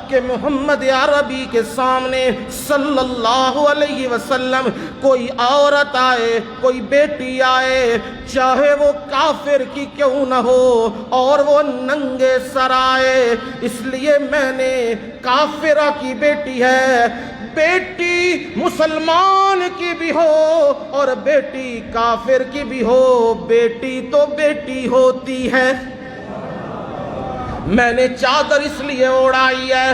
کہ محمد عربی کے سامنے صلی اللہ علیہ وسلم کوئی عورت آئے، کوئی بیٹی آئے، چاہے وہ کافر کی کیوں نہ ہو، اور وہ ننگے سر آئے۔ اس لیے میں نے کافرہ کی بیٹی ہے، بیٹی مسلمان کی بھی ہو اور بیٹی کافر کی بھی ہو، بیٹی تو بیٹی ہوتی ہے۔ میں نے چادر اس لیے اڑائی ہے،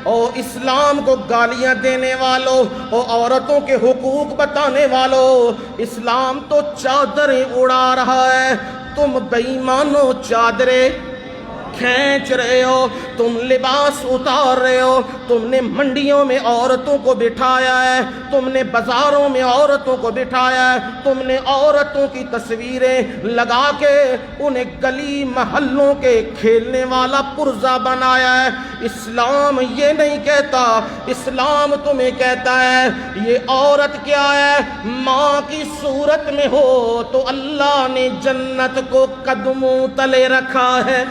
اور اسلام کو گالیاں دینے والوں اور عورتوں کے حقوق بتانے والوں، اسلام تو چادریں اڑا رہا ہے، تم بے ایمانو چادریں کھینچ رہے ہو، تم لباس اتار رہے ہو، تم نے منڈیوں میں عورتوں کو بٹھایا ہے، تم نے بازاروں میں عورتوں کو بٹھایا ہے، تم نے عورتوں کی تصویریں لگا کے انہیں گلی محلوں کے کھیلنے والا پرزہ بنایا ہے۔ اسلام یہ نہیں کہتا، اسلام تمہیں کہتا ہے یہ عورت کیا ہے، ماں کی صورت میں ہو تو اللہ نے جنت کو قدموں تلے رکھا ہے،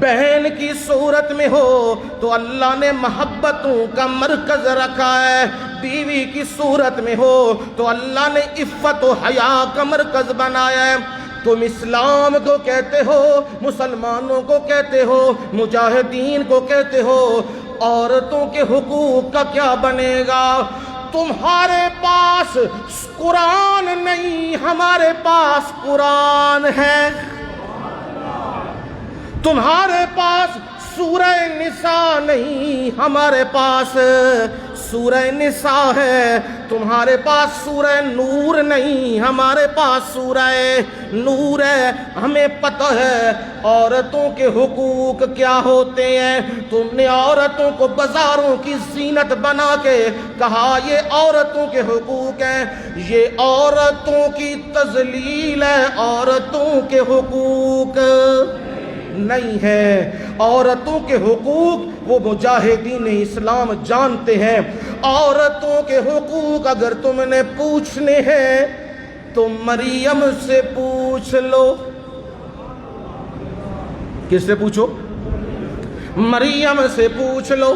بہن کی صورت میں ہو تو اللہ نے محبتوں کا مرکز رکھا ہے، بیوی کی صورت میں ہو تو اللہ نے عفت و حیا کا مرکز بنایا ہے۔ تم اسلام کو کہتے ہو، مسلمانوں کو کہتے ہو، مجاہدین کو کہتے ہو، عورتوں کے حقوق کا کیا بنے گا؟ تمہارے پاس قرآن نہیں، ہمارے پاس قرآن ہے۔ تمہارے پاس سورہ نساء نہیں، ہمارے پاس سورہ نساء ہے۔ تمہارے پاس سورہ نور نہیں، ہمارے پاس سورہ نور ہے۔ ہمیں پتہ ہے عورتوں کے حقوق کیا ہوتے ہیں۔ تم نے عورتوں کو بازاروں کی زینت بنا کے کہا یہ عورتوں کے حقوق ہیں، یہ عورتوں کی تذلیل ہے، عورتوں کے حقوق نہیں ہے۔ عورتوں کے حقوق وہ مجاہدین اسلام جانتے ہیں۔ عورتوں کے حقوق اگر تم نے پوچھنے ہیں تو مریم سے پوچھ لو۔ کس سے پوچھو؟ مریم سے پوچھ لو۔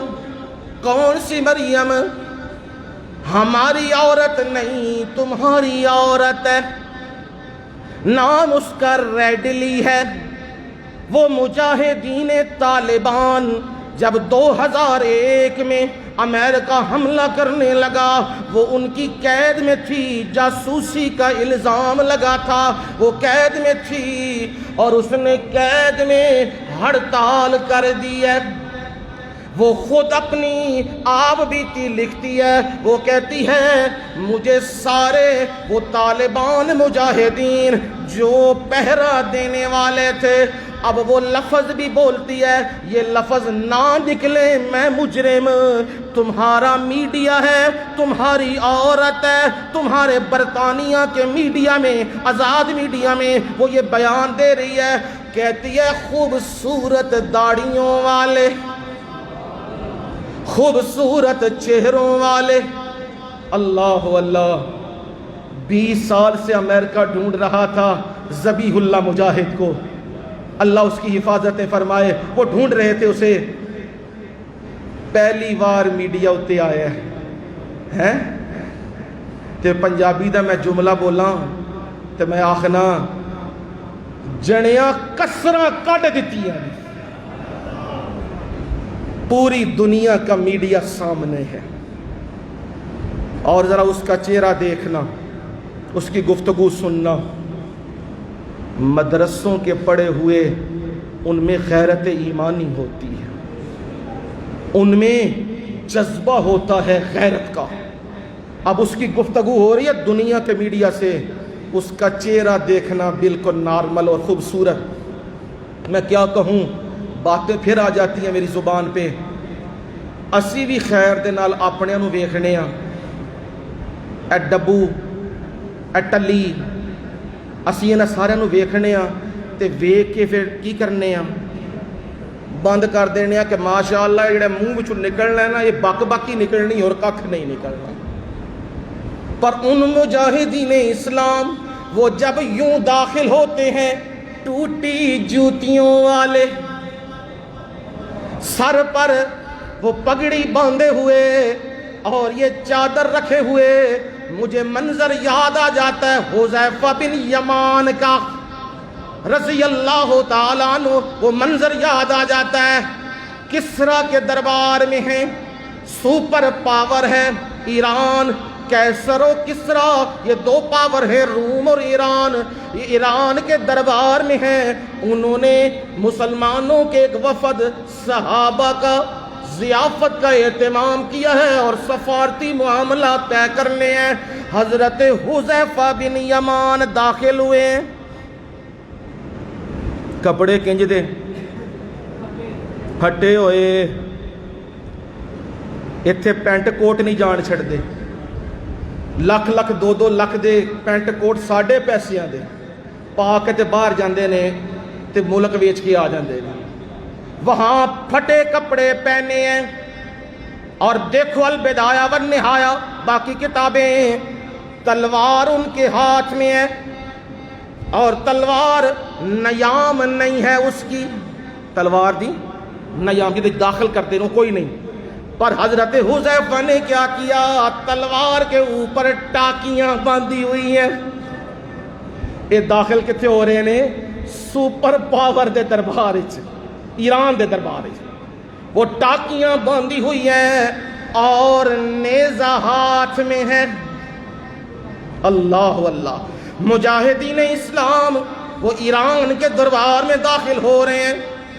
کون سی مریم؟ ہماری عورت نہیں، تمہاری عورت ہے، نام اس کا ریڈلی ہے۔ وہ مجاہدین طالبان جب 2001 میں امریکہ حملہ کرنے لگا، وہ ان کی قید میں تھی، جاسوسی کا الزام لگا تھا، وہ قید میں تھی اور اس نے قید میں ہڑتال کر دی ہے۔ وہ خود اپنی آپ بیتی لکھتی ہے، وہ کہتی ہے مجھے سارے وہ طالبان مجاہدین جو پہرا دینے والے تھے، اب وہ لفظ بھی بولتی ہے، یہ لفظ نہ نکلے میں مجرم، تمہارا میڈیا ہے، تمہاری عورت ہے، تمہارے برطانیہ کے میڈیا میں، آزاد میڈیا میں وہ یہ بیان دے رہی ہے، کہتی ہے خوبصورت داڑھیوں والے، خوبصورت چہروں والے، اللہ اللہ، 20 سال سے امریکہ ڈھونڈ رہا تھا ذبیح اللہ مجاہد کو، اللہ اس کی حفاظت فرمائے، وہ ڈھونڈ رہے تھے اسے، پہلی بار میڈیا اتے آیا ہے تے پنجابی دا میں جملہ بولاں تے میں آخنا جنیاں کسراں کٹ دیتی ہیں، پوری دنیا کا میڈیا سامنے ہے، اور ذرا اس کا چہرہ دیکھنا، اس کی گفتگو سننا، مدرسوں کے پڑھے ہوئے ان میں غیرت ایمانی ہوتی ہے، ان میں جذبہ ہوتا ہے غیرت کا، اب اس کی گفتگو ہو رہی ہے دنیا کے میڈیا سے، اس کا چہرہ دیکھنا بالکل نارمل اور خوبصورت، میں کیا کہوں، باتیں پھر آ جاتی ہیں میری زبان پہ، اسی بھی خیر دے نال اپنے نو ویکھنے ہاں، اے ڈبو اے ٹلی، اسی انہاں سارے نو ویکھنے ہاں تے ویکھ کے پھر کی کرنے ہاں، بند کر دینے ہاں کہ ماشاءاللہ یہ منہ وچوں نکلنا ہے نا یہ بک بک ہی نکلنی اور ککھ نہیں نکلنا، پر ان مجاہدین اسلام وہ جب یوں داخل ہوتے ہیں ٹوٹی جوتیوں والے، سر پر وہ پگڑی باندھے ہوئے اور یہ چادر رکھے ہوئے، مجھے منظر یاد آ جاتا ہے حذیفہ بن یمان کا رضی اللہ تعالیٰ عنہ، وہ منظر یاد آ جاتا ہے، کسریٰ کے دربار میں ہیں، سپر پاور ہے ایران، کیسر و کسریٰ یہ 2 پاور ہیں، روم اور ایران، یہ ایران کے دربار میں ہیں، انہوں نے مسلمانوں کے ایک وفد صحابہ کا ضیافت کا اہتمام کیا ہے اور سفارتی معاملات طے کرنے ہیں، حضرت حذیفہ بن یمان داخل ہوئے ہیں، کپڑے کنج دے پھٹے ہوئے، ایتھے پینٹ کوٹ نہیں جان چھڑ دے، لکھ لکھ 2 لکھ دے پینٹ کوٹ ساڑھے پیسیاں دے پا کے تے باہر جاندے نے تے ملک ویچ کے آ جاندے نے، وہاں پھٹے کپڑے پہنے ہیں، اور دیکھو البدایہ والنہایہ باقی کتابیں، تلوار ان کے ہاتھ میں ہے، اور تلوار نیام نہیں ہے اس کی، تلوار دی نیام کی داخل کرتے رہو کوئی نہیں، پر حضرت حذیفہ نے کیا کیا، تلوار کے اوپر ٹاکیاں باندھی ہوئی ہیں، یہ داخل کتنے ہو رہے ہیں، سپر پاور دے دربار ایران دے دربار، وہ ٹاکیاں باندھی ہوئی ہیں اور نیزہ ہاتھ میں ہے، اللہ اللہ، مجاہدین اسلام وہ ایران کے دربار میں داخل ہو رہے ہیں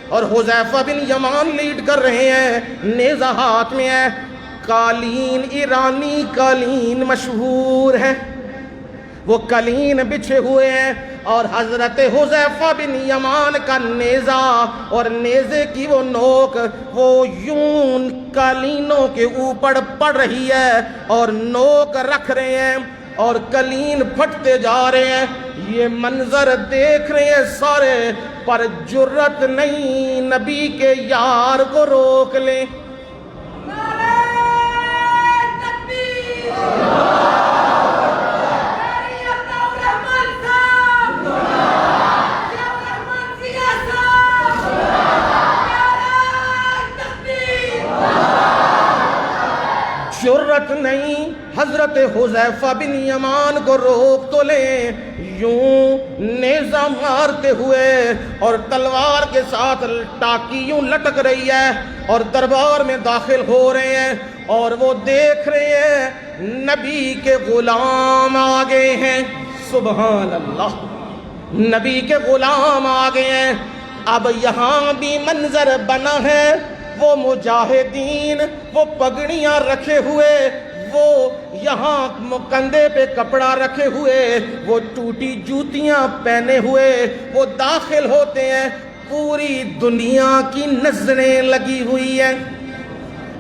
اور حذیفہ بن یمان لیڈ کر رہے ہیں، نیزہ ہاتھ میں ہے، قالین ایرانی قالین مشہور ہے، وہ قالین بچھے ہوئے ہیں اور حضرت حذیفہ بن یمان کا نیزہ اور نیزے کی وہ نوک وہ یوں قالینوں کے اوپر پڑ رہی ہے اور نوک رکھ رہے ہیں اور قالین پھٹتے جا رہے ہیں، یہ منظر دیکھ رہے ہیں سارے، پر جرت نہیں نبی کے یار کو روک لیں، جرت نہیں حضرت حذیفہ بن یمان کو روک تو لیں، یوں نیزہ مارتے ہوئے اور تلوار کے ساتھ ٹاکی یوں لٹک رہی ہے اور دربار میں داخل ہو رہے ہیں اور وہ دیکھ رہے ہیں نبی کے غلام آ گئے ہیں، سبحان اللہ، نبی کے غلام آ گئے ہیں، اب یہاں بھی منظر بنا ہے وہ مجاہدین وہ پگڑیاں رکھے ہوئے، وہ یہاں کندھے پہ کپڑا رکھے ہوئے، وہ ٹوٹی جوتیاں پہنے ہوئے وہ داخل ہوتے ہیں، پوری دنیا کی نظریں لگی ہوئی ہیں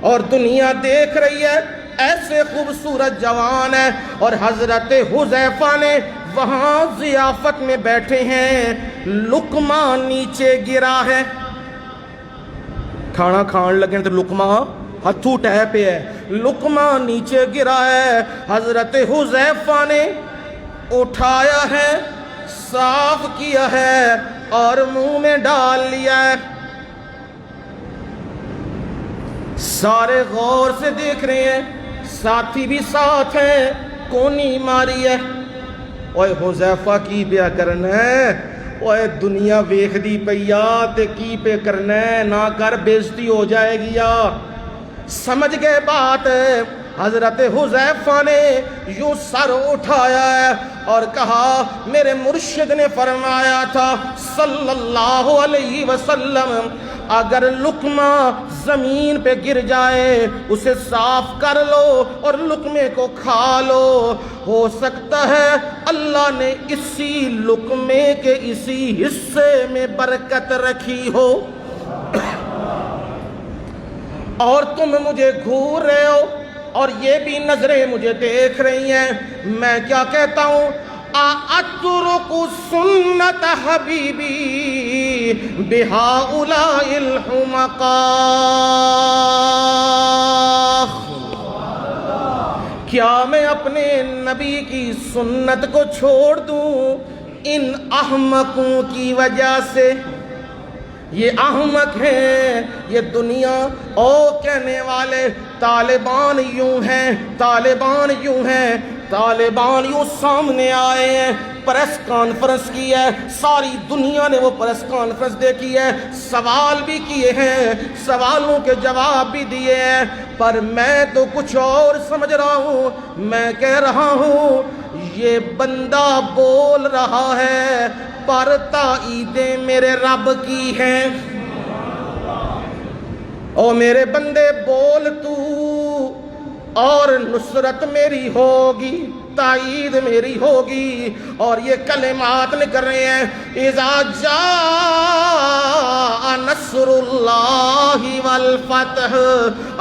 اور دنیا دیکھ رہی ہے، ایسے خوبصورت جوان ہے، اور حضرت حذیفہ نے وہاں ضیافت میں بیٹھے ہیں، لقمہ نیچے گرا ہے، کھانا کھان لگے تو لقمہ ہتھوں ٹہ پہ ہے، لقمہ نیچے گرا ہے، حضرت حذیفہ نے اٹھایا ہے، صاف کیا ہے اور منہ میں ڈال لیا ہے۔ سارے غور سے دیکھ رہے ہیں، ساتھی بھی ساتھ ہیں، کونی ماری ہے، اوے حذیفہ کی پیا کرنا ہے، اوے دنیا ویکھ دی پیا تے کی پہ کرنا ہے، نہ کر بےزتی ہو جائے گی یا۔ سمجھ گئے بات، حضرت حذیفہ نے یوں سر اٹھایا ہے اور کہا میرے مرشد نے فرمایا تھا صلی اللہ علیہ وسلم، اگر لقمہ زمین پہ گر جائے اسے صاف کر لو اور لقمے کو کھا لو، ہو سکتا ہے اللہ نے اسی لقمے کے اسی حصے میں برکت رکھی ہو، اور تم مجھے گھور رہے ہو اور یہ بھی نظریں مجھے دیکھ رہی ہیں، میں کیا کہتا ہوں، أَأَتْرُكُ سُنَّةَ حَبِيبِي بِهَؤُلَاءِ الْحُمَقَاءِ، کیا میں اپنے نبی کی سنت کو چھوڑ دوں ان احمقوں کی وجہ سے؟ یہ احمق ہیں، یہ دنیا او کہنے والے طالبان یوں ہیں، طالبان یوں ہیں، طالبان یوں سامنے آئے ہیں، پریس کانفرنس کی ہے، ساری دنیا نے وہ پریس کانفرنس دیکھی ہے، سوال بھی کیے ہیں، سوالوں کے جواب بھی دیے ہیں، پر میں تو کچھ اور سمجھ رہا ہوں، میں کہہ رہا ہوں یہ بندہ بول رہا ہے پر تائیدیں میرے رب کی ہیں، او میرے بندے بول تو اور نصرت میری ہوگی، تائید میری ہوگی، اور یہ کلمات نکل رہے ہیں، اذا جاء نصر اللہ والفتح،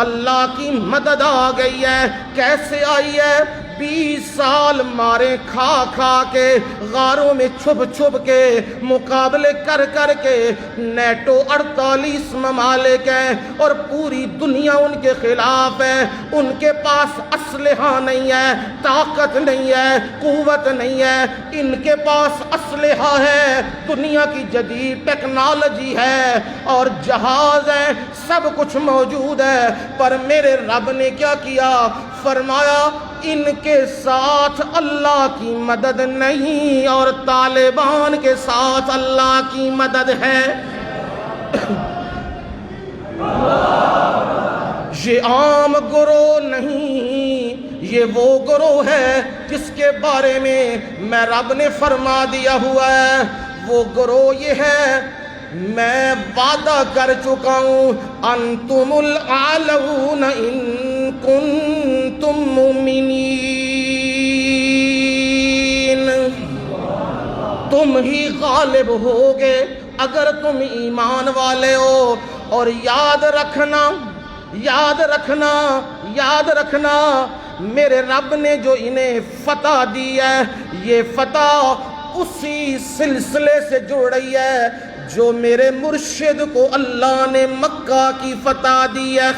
اللہ کی مدد آ گئی ہے، کیسے آئی ہے؟ 20 سال مارے کھا کھا کے، غاروں میں چھپ چھپ کے، مقابلے کر کر کے، نیٹو 48 ممالک ہیں اور پوری دنیا ان کے خلاف ہے، ان کے پاس اسلحہ نہیں ہے، طاقت نہیں ہے، قوت نہیں ہے، ان کے پاس اسلحہ ہے، دنیا کی جدید ٹیکنالوجی ہے اور جہاز ہے، سب کچھ موجود ہے، پر میرے رب نے کیا کیا؟ فرمایا ان کے ساتھ اللہ کی مدد نہیں اور طالبان کے ساتھ اللہ کی مدد ہے۔ یہ عام گروہ نہیں، یہ وہ گروہ ہے جس کے بارے میں رب نے فرما دیا ہوا ہے، وہ گروہ یہ ہے، میں وعدہ کر چکا ہوں، انتم الاعلون ان کنتم مومنین، تم ہی غالب ہوگے اگر تم ایمان والے ہو، اور یاد رکھنا، یاد رکھنا، یاد رکھنا، میرے رب نے جو انہیں فتح دی ہے، یہ فتح اسی سلسلے سے جڑ رہی ہے جو میرے مرشد کو اللہ نے مکہ کی فتح دی ہے،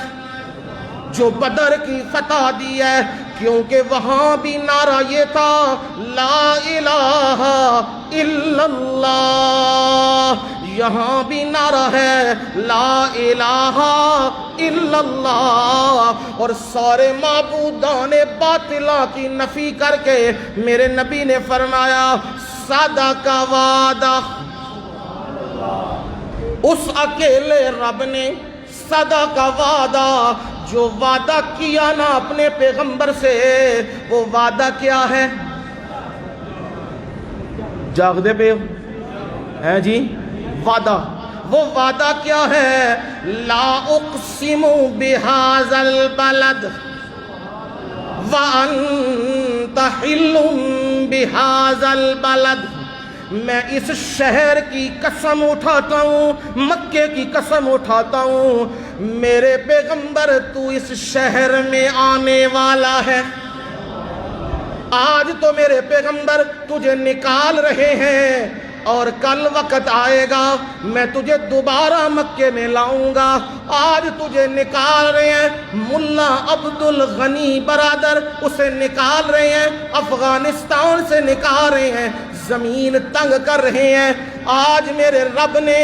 جو بدر کی فتح دی ہے، کیونکہ وہاں بھی نعرہ یہ تھا لا الہ الا اللہ، یہاں بھی نعرہ ہے لا الہ الا اللہ، اور سارے معبودان باطلہ کی نفی کر کے میرے نبی نے فرمایا صدق وعدہ، اس اکیلے رب نے صدق وعدہ، جو وعدہ کیا نا اپنے پیغمبر سے، وہ وعدہ کیا ہے؟ جاگ دے پہ ہیں جی، وعدہ، وہ وعدہ کیا ہے؟ لا اقسم بہذا البلد وانت حل بہذا البلد، میں اس شہر کی قسم اٹھاتا ہوں، مکے کی قسم اٹھاتا ہوں، میرے پیغمبر تو اس شہر میں آنے والا ہے۔ آج تو میرے پیغمبر تجھے نکال رہے ہیں، اور کل وقت آئے گا میں تجھے دوبارہ مکے میں لاؤں گا۔ آج تجھے نکال رہے ہیں، ملا عبد الغنی برادر اسے نکال رہے ہیں، افغانستان سے نکال رہے ہیں، زمین تنگ کر رہے ہیں۔ آج میرے رب نے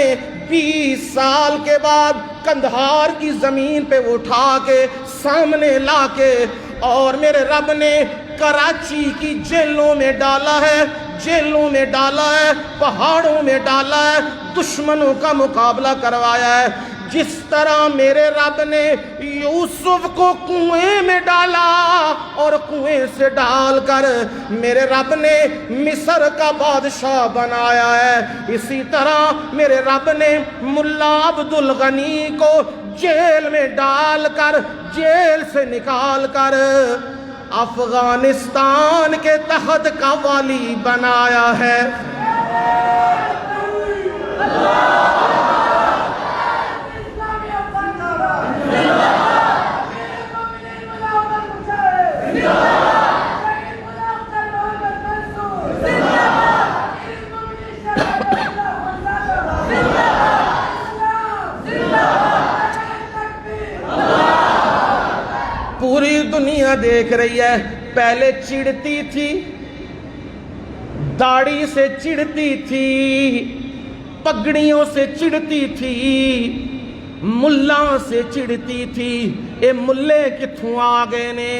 20 سال کے بعد کندھار کی زمین پہ اٹھا کے سامنے لا کے، اور میرے رب نے کراچی کی جیلوں میں ڈالا ہے، جیلوں میں ڈالا ہے، پہاڑوں میں ڈالا ہے، دشمنوں کا مقابلہ کروایا ہے۔ جس طرح میرے رب نے یوسف کو کنویں میں ڈالا اور کنویں سے ڈال کر میرے رب نے مصر کا بادشاہ بنایا ہے، اسی طرح میرے رب نے ملا عبد الغنی کو جیل میں ڈال کر، جیل سے نکال کر افغانستان کے تخت کا والی بنایا ہے۔ پوری دنیا دیکھ رہی ہے، پہلے چڑھتی تھی، داڑھی سے چڑھتی تھی، پگڑیوں سے چڑھتی تھی، ملا سے چڑھتی تھی، اے ملے کتھوں آگئے نے؟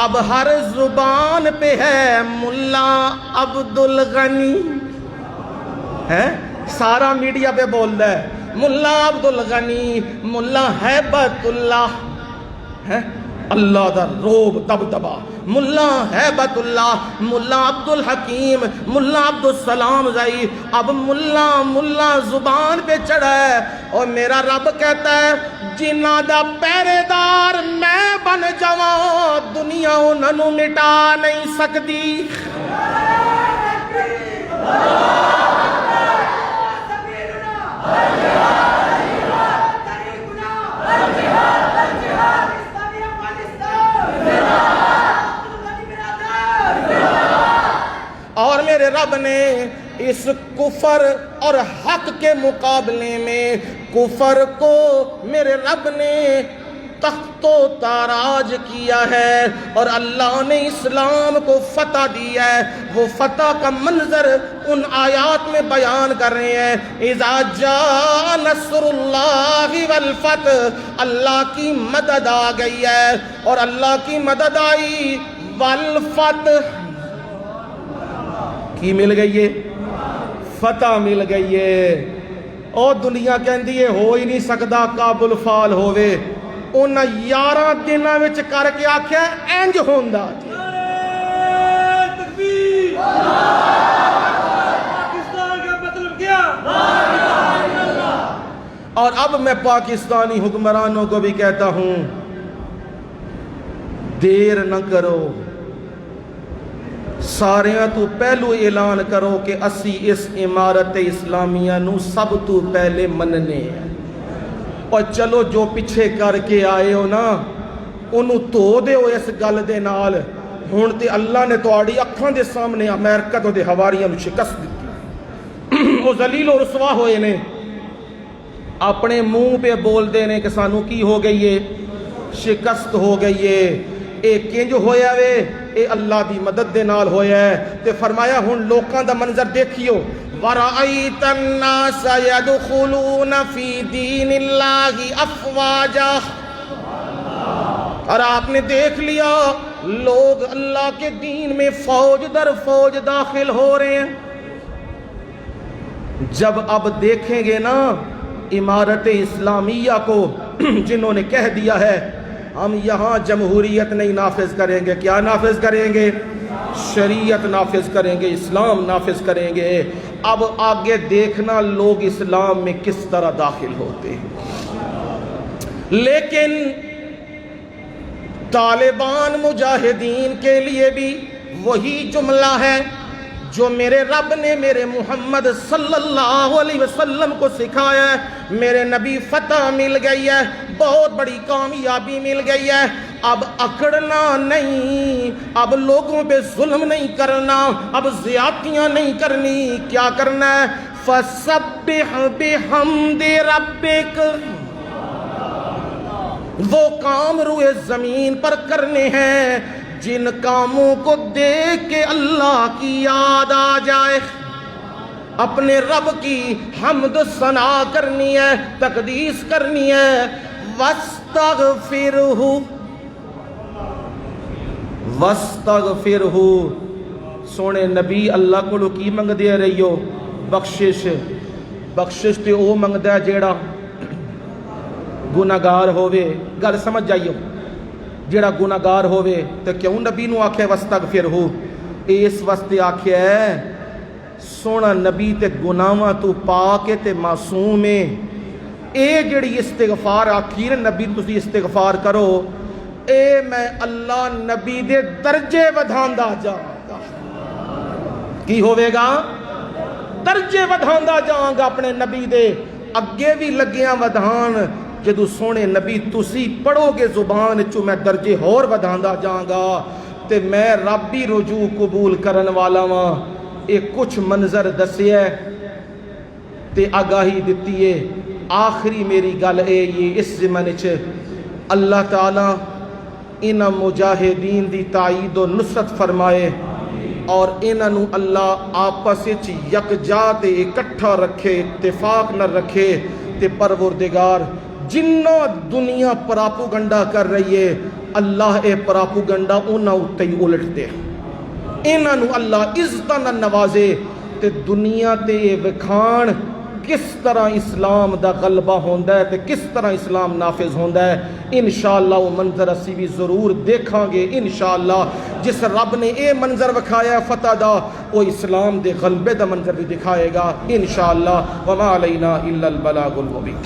اب ہر زبان پہ ہے ملا عبد الغنی، ہے سارا میڈیا پہ بول رہا ہے ملا عبد الغنی، ملا ہیبت اللہ، ہے اللہ دا روب دبدبا، ملا ہیبت اللہ، ملا عبد الحکیم، ملا عبد السلام زئی۔ اب ملا زبان پہ چڑھا ہے، اور میرا رب کہتا ہے جنہ دا پہرے دار میں بن جاواں، دنیا انہاں نوں مٹا نہیں سکتی۔ اور میرے رب نے اس کفر اور حق کے مقابلے میں کفر کو میرے رب نے تخت و تاراج کیا ہے، اور اللہ نے اسلام کو فتح دی ہے۔ وہ فتح کا منظر ان آیات میں بیان کر رہے ہیں، اذا جاء نصر اللہ والفتح، اللہ کی مدد آ گئی ہے، اور اللہ کی مدد آئی، والفتح کی مل گئی ہے، فتح مل گئی ہے۔ اور دنیا کہندی ہے ہو ہی نہیں سکدا کابل فال ہووے، ان 11 دنوں وچ کر کے آکھیا انج ہوندا جی۔ تکبیر! پاکستان کا مطلب کیا؟ اور اب میں پاکستانی حکمرانوں کو بھی کہتا ہوں دیر نہ کرو، ساریاں تو پہلو اعلان کرو کہ اسی اس عمارت اسلامیہ نو سب تو پہلے مننے ہیں، اور چلو جو پیچھے کر کے آئے ہو نا انہوں تو دے ہو اس گل دے نال۔ ہون تے اللہ نے تواڈی اکھاں دے سامنے امریکہ تو دے حواریاں نو شکست دیتی، وہ ذلیل و رسوا ہوئے نے، اپنے منہ پہ بول دے نے کہ سانو کی ہو گئی ہے، شکست ہو گئی ہے۔ اے کنج ہویا وے، اے اللہ دی مدد دے نال ہویا ہے۔ تے فرمایا ہن لوکاں دا منظر دیکھیو، وَرَأَيْتَ النَّاسَ يَدْخُلُونَ فِي دِينِ اللَّهِ أَفْوَاجًا، اور آپ نے دیکھ لیا لوگ اللہ کے دین میں فوج در فوج داخل ہو رہے ہیں۔ جب اب دیکھیں گے نا عمارت اسلامیہ کو جنہوں نے کہہ دیا ہے ہم یہاں جمہوریت نہیں نافذ کریں گے، کیا نافذ کریں گے؟ شریعت نافذ کریں گے، اسلام نافذ کریں گے۔ اب آگے دیکھنا لوگ اسلام میں کس طرح داخل ہوتے ہیں۔ لیکن طالبان مجاہدین کے لیے بھی وہی جملہ ہے جو میرے رب نے میرے محمد صلی اللہ علیہ وسلم کو سکھایا ہے۔ میرے نبی فتح مل گئی ہے، بہت بڑی کامیابی مل گئی ہے۔ اب اکڑنا نہیں، اب لوگوں پہ ظلم نہیں کرنا، اب زیادتیاں نہیں کرنی۔ کیا کرنا ہے؟ فَسَبِّحْ بِحَمْدِ رَبِّكَ، وہ کام روئے زمین پر کرنے ہیں جن کاموں کو دیکھ کے اللہ کی یاد آ جائے، اپنے رب کی حمد ثنا کرنی ہے، تقدیس کرنی ہے۔ وَاسْتَغْفِرْهُ، وَاسْتَغْفِرْهُ، سونے نبی اللہ کو کی منگ دے رہی ہو؟ بخشش۔ بخشش تے او منگ دے جیڑا گناہگار ہووے۔ گل سمجھ جائیو، جیڑا گناہگار ہووے تے کیوں نبی نو آکھے وستغفرہ؟ اس واسطے آکھیا ہے سونا نبی تے گناہاں تو پاک تے معصوم ہے۔ اے جڑی استغفار آکھی نا نبی تسی استغفار کرو، اے میں اللہ نبی دے درجے ودھاندا جاؤں گا۔ کی ہوئے گا؟ درجے ودھاندا جاؤں گا اپنے نبی دے، اگے بھی لگیاں ودھان۔ جدو سونے نبی تسی پڑھو گے زبان چو میں درجے ہور ودھاندا جاؤں گا، تے میں ربی رجوع قبول کرن والا ہاں۔ ایک کچھ منظر دسیا تے آگاہی دتی ہے۔ آخری میری گل اے یہ اس زمانے چ اللہ تعالی انہاں مجاہدین دی تائید و نصرت فرمائے، اور انہاں نو اللہ آپس وچ یکجا تے اکٹھا رکھے، اتفاق نہ رکھے۔ تے پروردگار جنہ دنیا پراپوگنڈا کر رہی ہے، اللہ اے پراپوگنڈا انہاں اُتے ہی الٹ دے، انہاں نو اللہ عزتاں نال نوازے، تے دنیا تے وکھان کس طرح اسلام دا غلبہ ہوندا ہے تے کس طرح اسلام نافذ ہوندا ہے۔ انشاءاللہ وہ منظر اسی بھی ضرور دیکھاں گے انشاءاللہ۔ جس رب نے اے منظر وکھایا فتح دا، وہ اسلام دے غلبے دا منظر بھی دکھائے گا انشاءاللہ۔ وما علینا الا البلاغ المبین۔